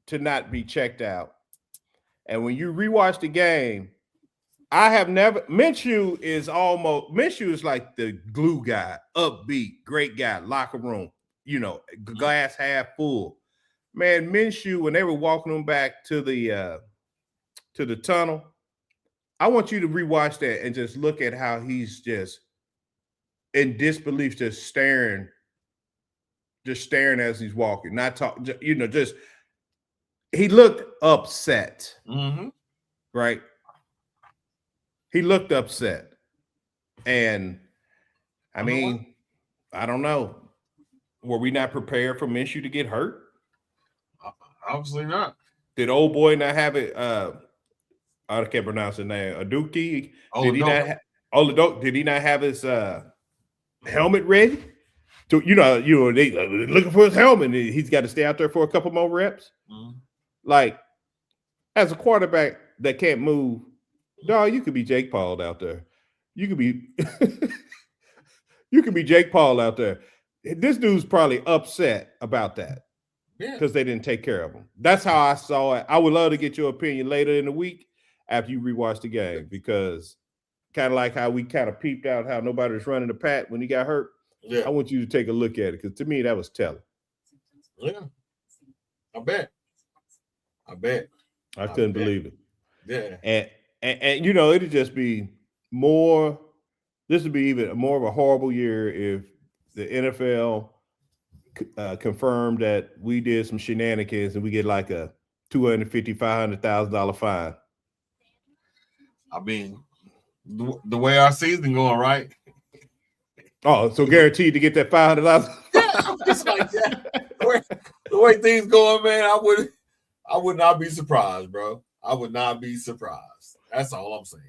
to not be checked out. And when you rewatch the game, Minshew is like the glue guy, upbeat, great guy, locker room, glass half full. Man, Minshew, when they were walking him back to the tunnel, I want you to rewatch that and just look at how he's just in disbelief, just staring as he's walking, not talking. Just he looked upset, right? He looked upset, and I mean, I don't know. Were we not prepared for Minshew to get hurt? Obviously not. Did old boy not have it? I can't pronounce his name. Aduki. Did he not have his helmet ready? They looking for his helmet. And he's got to stay out there for a couple more reps. Like, as a quarterback that can't move, dog, you could be Jake Paul out there. You could be Jake Paul out there. This dude's probably upset about that because they didn't take care of him. That's how I saw it. I would love to get your opinion later in the week after you rewatch the game, because kind of like how we kind of peeped out how nobody was running the pack when he got hurt. Yeah. I want you to take a look at it, because to me that was telling. Yeah, I bet. I couldn't believe it. Yeah, and it'd just be more. This would be even more of a horrible year if the NFL confirmed that we did some shenanigans and we get like a $250,000, $500,000 fine. I mean, the way our season going, right? Oh, so guaranteed to get that $500,000? Yeah, it's like that. The way things going, man, I would not be surprised, bro. I would not be surprised. That's all I'm saying.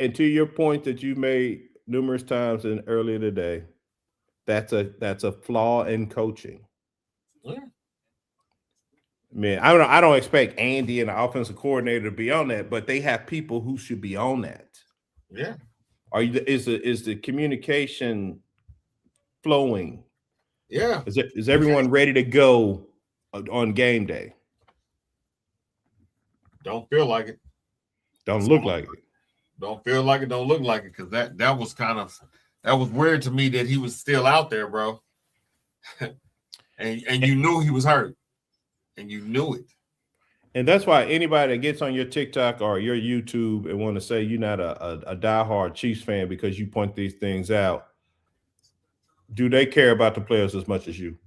And to your point that you made numerous times earlier today, that's a flaw in coaching. Yeah. Man, I don't expect Andy and the offensive coordinator to be on that, but they have people who should be on that. Yeah. Is the communication flowing? Yeah. Is everyone ready to go on game day? Don't feel like it. Don't look like it. Don't feel like it. Don't look like it. Because that was weird to me that he was still out there, bro. and you knew he was hurt. And you knew it. And that's why anybody that gets on your TikTok or your YouTube and want to say you're not a diehard Chiefs fan because you point these things out, do they care about the players as much as you?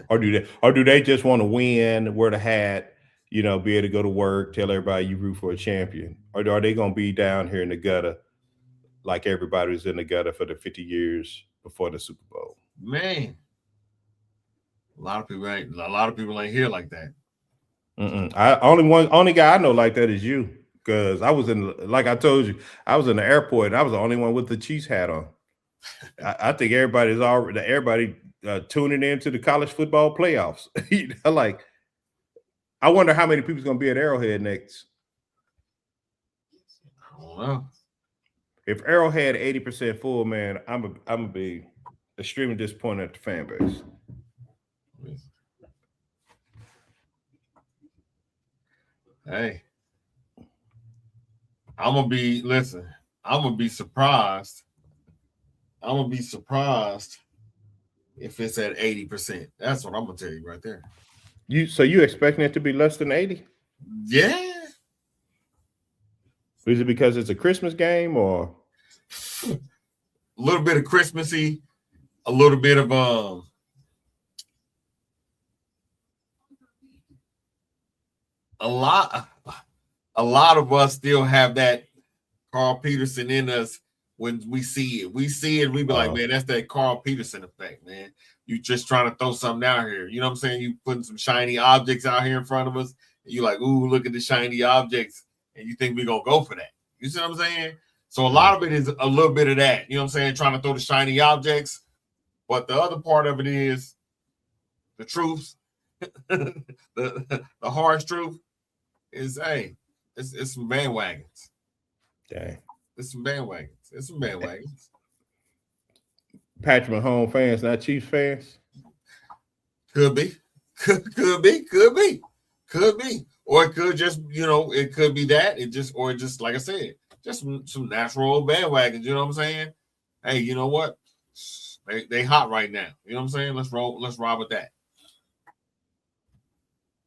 Or do they just want to win, wear the hat, be able to go to work, tell everybody you root for a champion? Or are they going to be down here in the gutter like everybody was in the gutter for the 50 years before the Super Bowl? Man. A lot of people ain't here like that. Only guy I know like that is you, because I was like I told you, I was in the airport and I was the only one with the Chiefs hat on. I think everybody tuning into the college football playoffs. Like, I wonder how many people's gonna be at Arrowhead next. I don't know. If Arrowhead 80% full, man, I'm gonna be extremely disappointed at the fan base. Hey, I'm gonna be surprised. I'm gonna be surprised if it's at 80%. That's what I'm gonna tell you right there. So you expecting it to be less than 80? Yeah. Is it because it's a Christmas game, or a little bit of Christmassy, a little bit of a lot of us still have that Carl Peterson in us when we see it. We see it, we be like, man, that's that Carl Peterson effect, man. You just trying to throw something out here. You know what I'm saying? You putting some shiny objects out here in front of us, and you like, ooh, look at the shiny objects, and you think we're going to go for that. You see what I'm saying? So a lot of it is a little bit of that. You know what I'm saying? Trying to throw the shiny objects. But the other part of it is the truth, the harsh truth. Is it's some bandwagons. Dang. It's some bandwagons. Patrick Mahomes fans, not Chiefs fans? Could be. Or it could just, it could be that. It just like I said, just some natural bandwagons, you know what I'm saying? Hey, you know what? They hot right now. You know what I'm saying? Let's roll. Let's ride with that.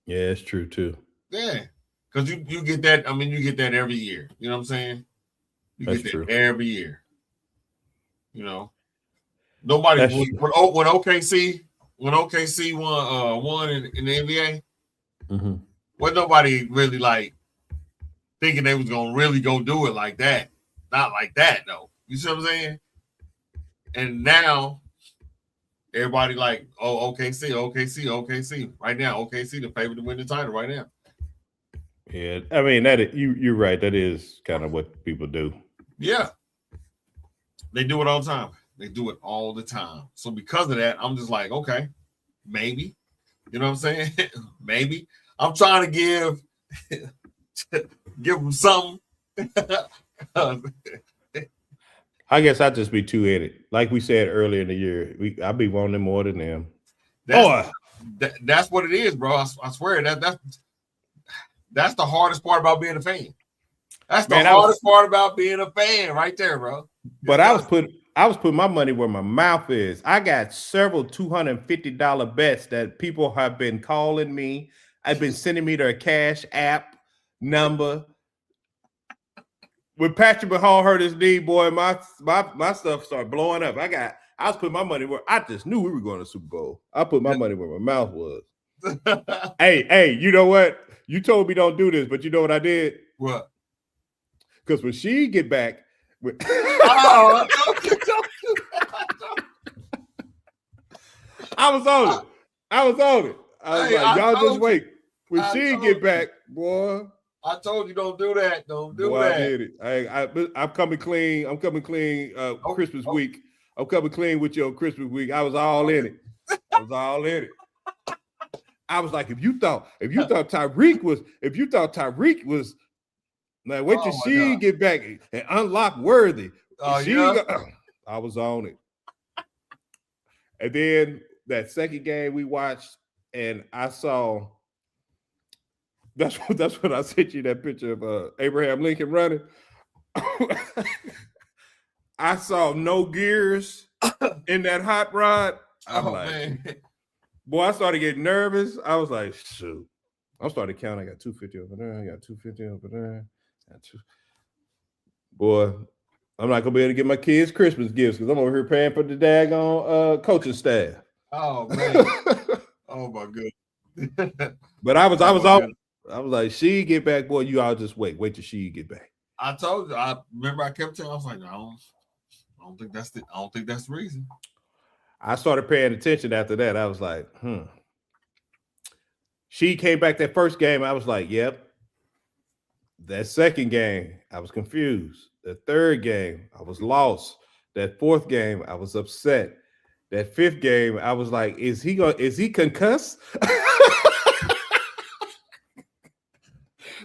Yeah, it's true too. Yeah, because you get that. I mean, you get that every year. You know what I'm saying? You That's get true. that every year. You know, nobody That's when true. OKC won in the NBA. Mm-hmm. Wasn't nobody really like thinking they was gonna really go do it like that. Not like that though. You see what I'm saying? And now everybody like, oh, OKC. Right now, OKC the favorite to win the title right now. Yeah, I mean you're right. That is kind of what people do. Yeah. They do it all the time. They do it all the time. So because of that, I'm just like, okay, maybe. You know what I'm saying? Maybe. I'm trying to give them something. I guess I'd just be two-headed. Like we said earlier in the year, I'd be wanting them more than them. That's what it is, bro. I swear that's the hardest part about being a fan. That's the hardest part about being a fan right there, bro. But I was putting my money where my mouth is. I got several $250 bets that people have been calling me. I've been sending me their Cash App number. When Patrick Mahomes hurt his knee, boy, my stuff started blowing up. I was putting my money where I just knew we were going to Super Bowl. I put my money where my mouth was. Hey, you know what? You told me don't do this, but you know what I did? What? Because when she get back, I was on it. I was like, y'all just wait. When she get back, boy. I told you don't do that. Don't do that. I did it. I'm coming clean. I'm coming clean Christmas week. I'm coming clean with your Christmas week. I was all in it. I was like, if you thought Tyreek was now wait till she get back and unlock Worthy. I was on it. And then that second game we watched, and I saw that's when I sent you that picture of Abraham Lincoln running. I saw no gears in that hot rod. Man. Boy, I started getting nervous. I was like, shoot. I started counting. I got 250 over there. I got 250 over there. Boy, I'm not gonna be able to get my kids Christmas gifts because I'm over here paying for the daggone coaching staff. Oh man. Oh my goodness. But I was like, she get back, boy. You all just wait till she get back. I told you. I remember I kept telling. I was like, no, I don't think that's the reason. I started paying attention after that. I was like, She came back that first game. I was like, yep. That second game, I was confused. The third game, I was lost. That fourth game, I was upset. That fifth game, I was like, is he concussed?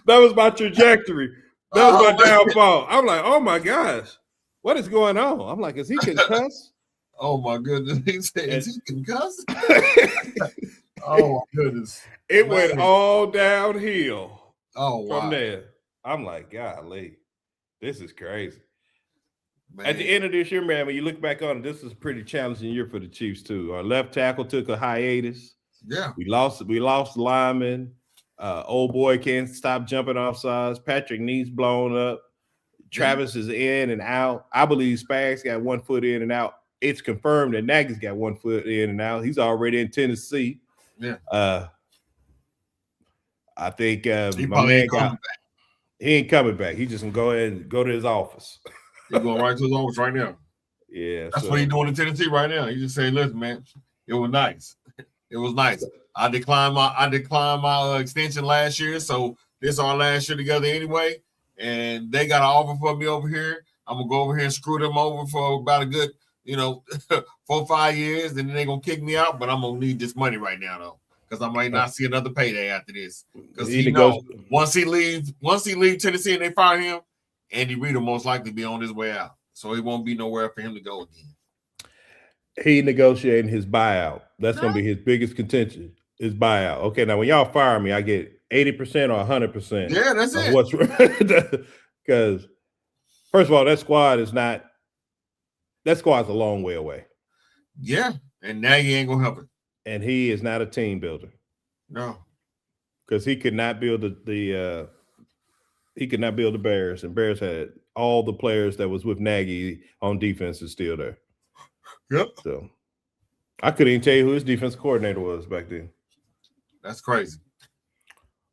That was my trajectory. That was my downfall. I'm like, oh my gosh, what is going on? I'm like, is he concussed? Oh my goodness. He said, is he concussed? Oh my goodness. It went all downhill. Oh, wow. From there. I'm like, golly, this is crazy. Man. At the end of this year, man, when you look back on it, this is a pretty challenging year for the Chiefs too. Our left tackle took a hiatus. Yeah. We lost linemen. Old boy can't stop jumping off sides. Patrick knees blown up. Travis is in and out. I believe Spags got 1 foot in and out. It's confirmed that Nagy's got 1 foot in and out. He's already in Tennessee. Yeah. I think my man he ain't coming back. He just gonna go ahead and go to his office. He's going right to his office right now. Yeah. That's what he's doing in Tennessee right now. He just saying, listen, man, it was nice. It was nice. I declined my extension last year, so this is our last year together anyway. And they got an offer for me over here. I'm gonna go over here and screw them over for about a good, 4 or 5 years, and then they're gonna kick me out. But I'm gonna need this money right now though, because I might not see another payday after this. Because he knows once he leave Tennessee and they fire him, Andy Reid will most likely be on his way out. So it won't be nowhere for him to go again. He negotiating his buyout. That's going to be his biggest contention, his buyout. Okay, now when y'all fire me, I get 80% or 100%. Yeah, that's it. What's because first of all, that squad's a long way away. Yeah, and now you ain't gonna help it. And he is not a team builder. No, because he could not build he could not build the Bears, and Bears had all the players that was with Nagy on defense is still there. Yep. So I couldn't even tell you who his defense coordinator was back then. That's crazy.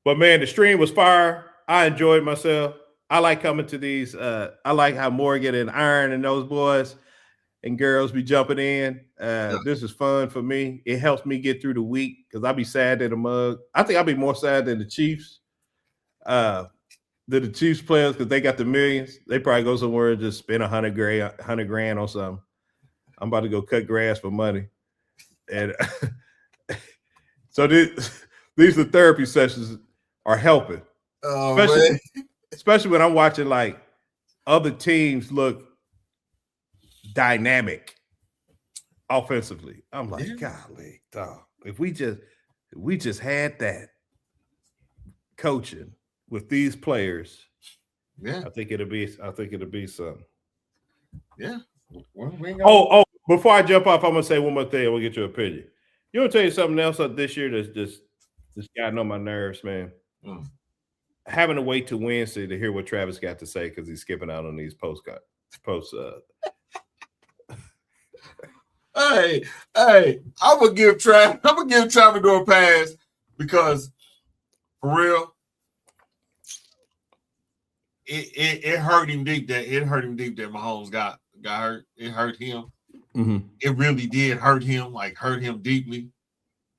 But man, the stream was fire. I enjoyed myself. I like coming to these. I like how Morgan and Iron and those boys and girls be jumping in. This is fun for me. It helps me get through the week because I'll be sad at a mug. I think I'll be more sad than the Chiefs. The Chiefs players because they got the millions. They probably go somewhere and just spend $100 grand on something. I'm about to go cut grass for money. And so these are therapy sessions are helping. Oh, especially when I'm watching like other teams look dynamic offensively. I'm like, golly, dog. If we just had that coaching with these players, I think it'll be something. Yeah. Well, before I jump off, I'm gonna say one more thing. We'll get your opinion. You want to tell you something else this year that's just gotten on my nerves, man. Having to wait till Wednesday to hear what Travis got to say because he's skipping out on these posts. Hey, I'm gonna give Travis a pass because for real, it hurt him deep that Mahomes got hurt. It hurt him. Mm-hmm. It really did hurt him deeply.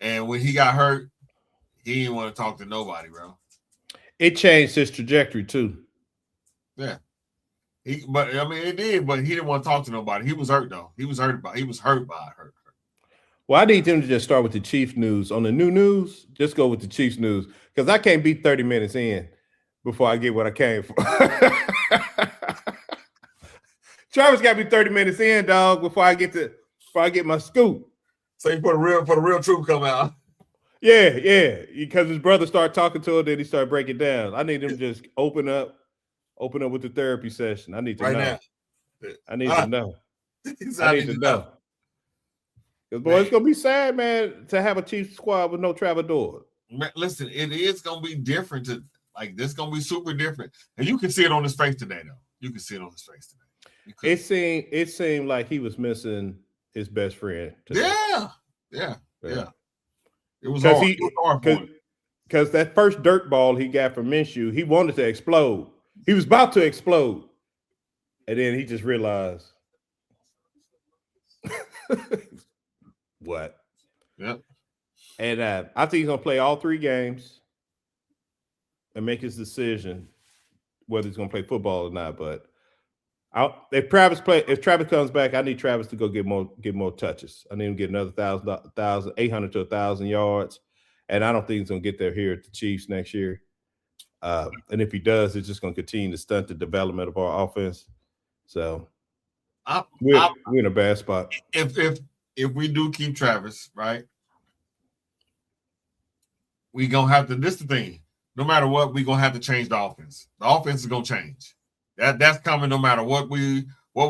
And when he got hurt, he didn't want to talk to nobody, bro. It changed his trajectory too. Yeah. It did, but he didn't want to talk to nobody. He was hurt though. He was hurt by it. Well, I need them to just start with the Chiefs news. On the new news, just go with the Chiefs news. Because I can't be 30 minutes in before I get what I came for. Travis got me 30 minutes in, dog, before I get my scoop. So you for the real truth come out. Yeah. Because his brother started talking to him, then he started breaking down. I need him to just open up with the therapy session. I need to know. Now. I need to know. I need to know. Because, boy, it's going to be sad, man, to have a Chiefs squad with no Travador. Man, listen, it is going to be different. This is going to be super different. And you can see it on his face today, though. You can see it on his face today. It seemed like he was missing his best friend today. Yeah. It was hard for him. Because that first dirt ball he got from Minshew, he wanted to explode. He was about to explode. And then he just realized what? Yep. And I think he's going to play all 3 games and make his decision whether he's going to play football or not. But if Travis comes back, I need Travis to go get more touches. I need him to get another 800 to 1,000 yards. And I don't think he's going to get there here at the Chiefs next year. And if he does, it's just going to continue to stunt the development of our offense. So we're in a bad spot. If we do keep Travis, right, we gonna have to. This is the thing. No matter what, we gonna have to change the offense. The offense is gonna change. That's coming. No matter what we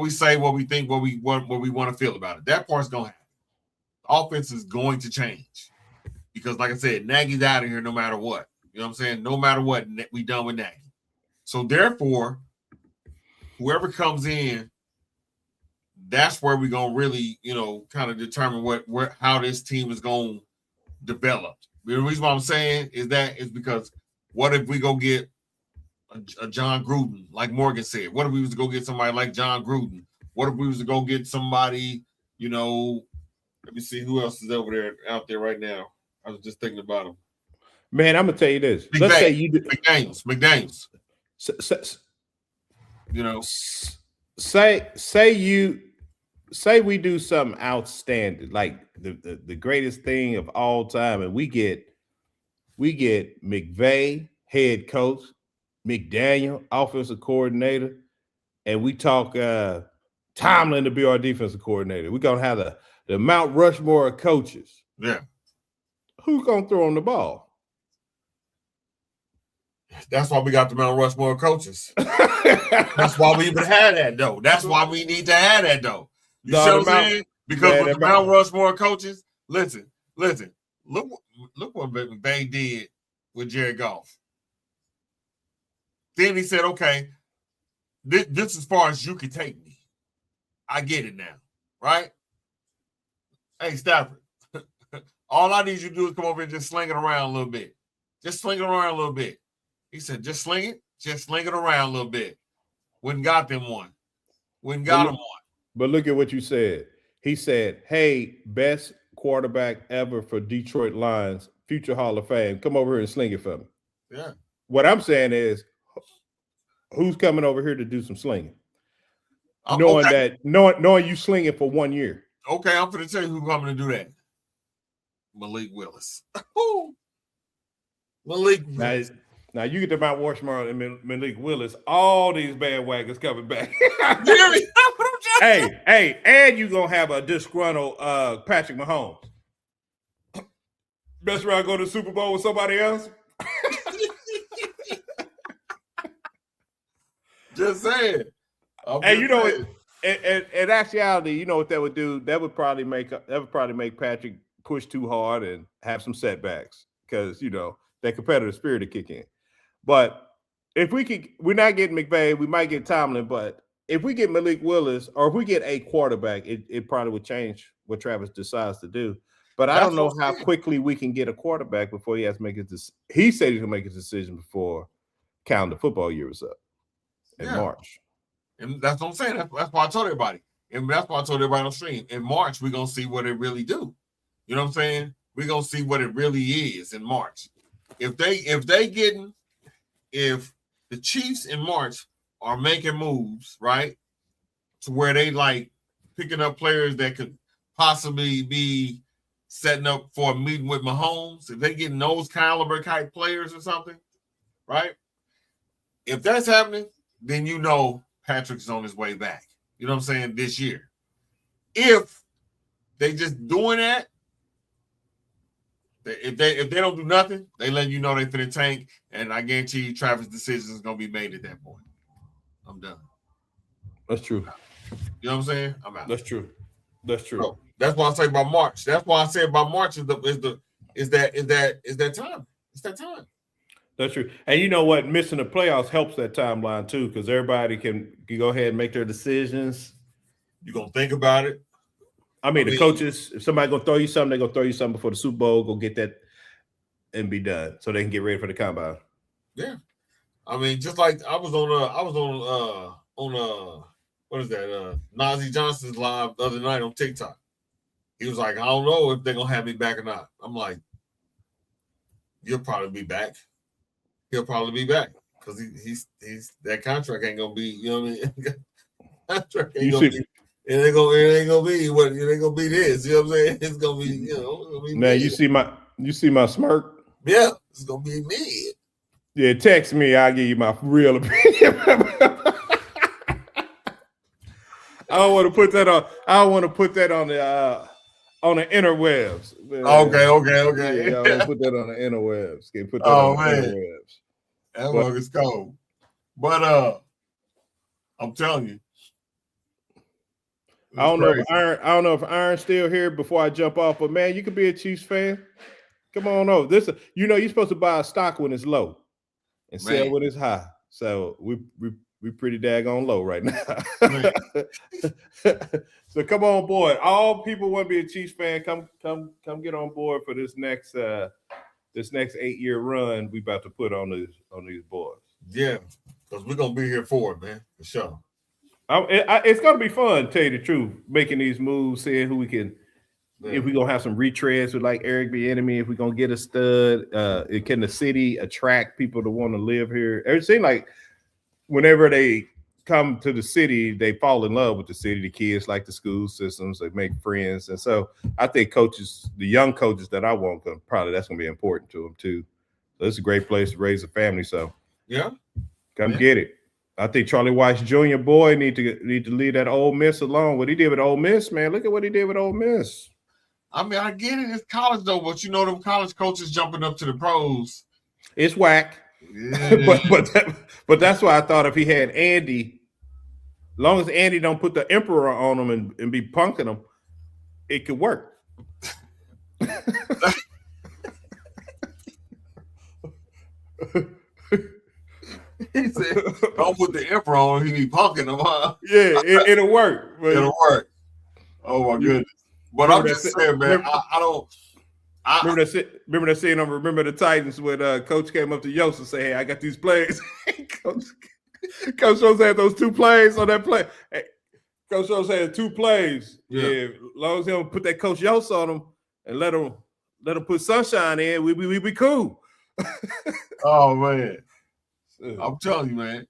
say, what we think, what we want to feel about it. That part's gonna happen. The offense is going to change because, like I said, Nagy's out of here. No matter what, you know what I'm saying. No matter what, we done with Nagy. So therefore, whoever comes in, that's where we're gonna really, kind of determine how this team is gonna develop. The reason why I'm saying is because what if we go get a John Gruden, like Morgan said? What if we was to go get somebody like John Gruden? What if we was to go get somebody, let me see who else is out there right now. I was just thinking about him. Man, I'm gonna tell you this. Let's say you do McDaniels. Say we do something outstanding, like the greatest thing of all time, and we get McVay, head coach, McDaniel, offensive coordinator, and we talk Tomlin to be our defensive coordinator. We're gonna have the Mount Rushmore of coaches. Yeah. Who's gonna throw on the ball? That's why we got the Mount Rushmore of coaches. That's why we even had that, though. That's why we need to have that, though. You see what I'm saying? Because with the Mount Rushmore coaches, listen. Look what McVay did with Jared Goff. Then he said, okay, this is as far as you can take me. I get it now, right? Hey, Stafford, all I need you to do is come over and just sling it around a little bit. Just sling it around a little bit. He said, just sling it around a little bit. Wouldn't got them one. Wouldn't got them one. But look at what you said. He said, hey, best quarterback ever for Detroit Lions, future Hall of Fame. Come over here and sling it for me. Yeah. What I'm saying is, who's coming over here to do some slinging? Knowing you sling it for 1 year. Okay, I'm going to tell you who's coming to do that. Malik Willis. Malik Willis. Now you get to Mount Rushmore and Malik Willis, all these bandwagons coming back. hey, and you're going to have a disgruntled Patrick Mahomes. Best round go to the Super Bowl with somebody else? Just saying. And you know, in actuality, you know what that would do? That would probably make Patrick push too hard and have some setbacks because, you know, that competitive spirit to kick in. But if we're not getting McVay, we might get Tomlin. But if we get Malik Willis or if we get a quarterback, it probably would change what Travis decides to do. But I don't know how quickly we can get a quarterback before he has to make his decision. He said he's going to make his decision before calendar football year is up in March. And that's what I'm saying. That's why I told everybody. And that's why I told everybody on stream. In March, we're going to see what it really do. You know what I'm saying? We're going to see what it really is in March. If the Chiefs in March are making moves, right, to where they like picking up players that could possibly be setting up for a meeting with Mahomes, if they getting those caliber type players or something, right? If that's happening, then you know Patrick's on his way back. You know what I'm saying? This year. If they just doing that, if they don't do nothing, they let you know they finna tank, and I guarantee you Travis' decision is gonna be made at that point. I'm done. That's true. You know what I'm saying? I'm out. That's true. So, that's why I say about March. That's why I say about March is that time. It's that time. That's true. And you know what? Missing the playoffs helps that timeline too, because everybody can go ahead and make their decisions. You're gonna think about it. I mean, the coaches, if somebody gonna throw you something, they're gonna throw you something before the Super Bowl, go get that and be done so they can get ready for the combine. Yeah. I mean, just like I was on what is that? Nazi Johnson's live the other night on TikTok. He was like, I don't know if they're gonna have me back or not. I'm like, you'll probably be back. He'll probably be back because he's that contract ain't gonna be, you know what I mean? Contract ain't gonna be. It ain't gonna be what it ain't gonna be this. You know what I'm saying? It's gonna be, you know. Now you see my smirk. Yeah, it's gonna be me. Yeah, text me. I'll give you my real opinion. I don't want to put that on. I don't want to put that on the interwebs. Okay. Yeah, I want to put that on the interwebs. Can put that on the interwebs. That mug is cold. But I'm telling you. I don't know if Iron's still here before I jump off, but man, you could be a Chiefs fan. Come on over. You're supposed to buy a stock when it's low and sell when it's high. So we pretty daggone low right now. So come on board. All people want to be a Chiefs fan. Come get on board for this next 8-year run we about to put on these boys. Yeah, because we're gonna be here for it, man, for sure. It's going to be fun, to tell you the truth, making these moves, seeing who we can, if we're going to have some retreads with like Eric Bieniemy, if we're going to get a stud, can the city attract people to want to live here? It seems like whenever they come to the city, they fall in love with the city. The kids like the school systems, they make friends. And so I think coaches, the young coaches that I want, probably that's going to be important to them too. So it's a great place to raise a family. So yeah, come get it. I think Charlie Weiss Jr. boy need to leave that Ole Miss alone. What he did with Ole Miss, man. Look at what he did with Ole Miss. I mean, I get it. It's college though, but you know them college coaches jumping up to the pros. It's whack. Yeah. but that's why I thought if he had Andy, as long as Andy don't put the emperor on him and be punking him, it could work. He said, "Don't put the emperor on. He be punking him, huh?" Yeah, it'll work. But it'll work. Oh my goodness! But I'm just saying, man. I don't. Remember that scene on Remember the Titans when Coach came up to Yost and said, "Hey, I got these plays." Coach Rose had those 2 plays on that play. Hey, Coach Rose had 2 plays. Yeah, as long as he don't put that Coach Yost on them and let him put sunshine in, we be cool. Oh man, I'm telling you, man.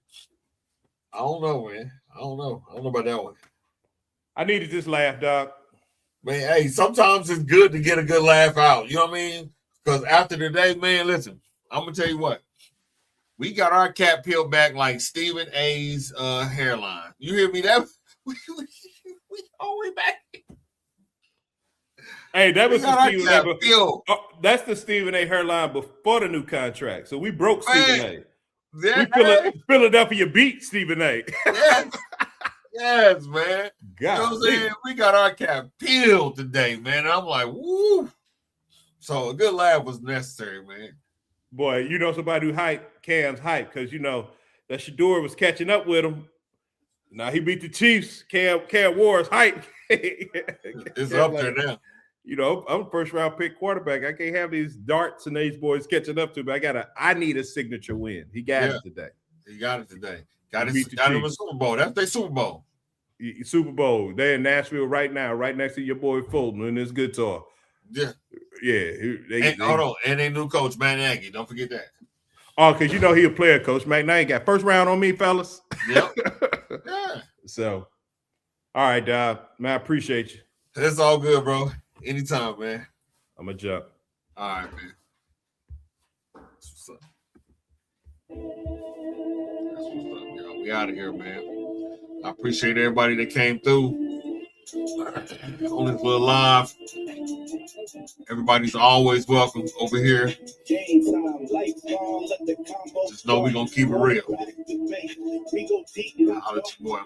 I don't know, man. I don't know about that one. I needed this laugh, dog. Man, hey, sometimes it's good to get a good laugh out. You know what I mean? Because after the day, man, listen, I'm going to tell you what. We got our cap peeled back like Stephen A's hairline. You hear me? That we all the way back. Hey, that was the Stephen A. That's the Stephen A. hairline before the new contract. So we broke Stephen A. Yeah. Philadelphia beat Stephen A. Yes, man. God, you know what I'm saying? We got our cap peeled today, man. And I'm like, woo. So a good laugh was necessary, man. Boy, you know somebody who hyped Cam's hype because you know that Shador was catching up with him. Now he beat the Chiefs. Cam Ward's hype. It's up there now. You know, I'm a first-round pick quarterback. I can't have these darts and these boys catching up to me. I need a signature win. He got it today. He got it today. Got him a Super Bowl. That's their Super Bowl. Super Bowl. They're in Nashville right now, right next to your boy Fulton and his guitar. Yeah. Yeah. Hold on. And they new coach, Matt Nagy. Don't forget that. Oh, because you know he a player, Coach. Matt Nagy got first round on me, fellas. Yep. Yeah. So, all right, man, I appreciate you. It's all good, bro. Anytime, man. I'm going to jump. All right, man. That's what's up. Y'all. We out of here, man. I appreciate everybody that came through on this little live. Everybody's always welcome over here. Just know we're going to keep it real. I'll let you boy.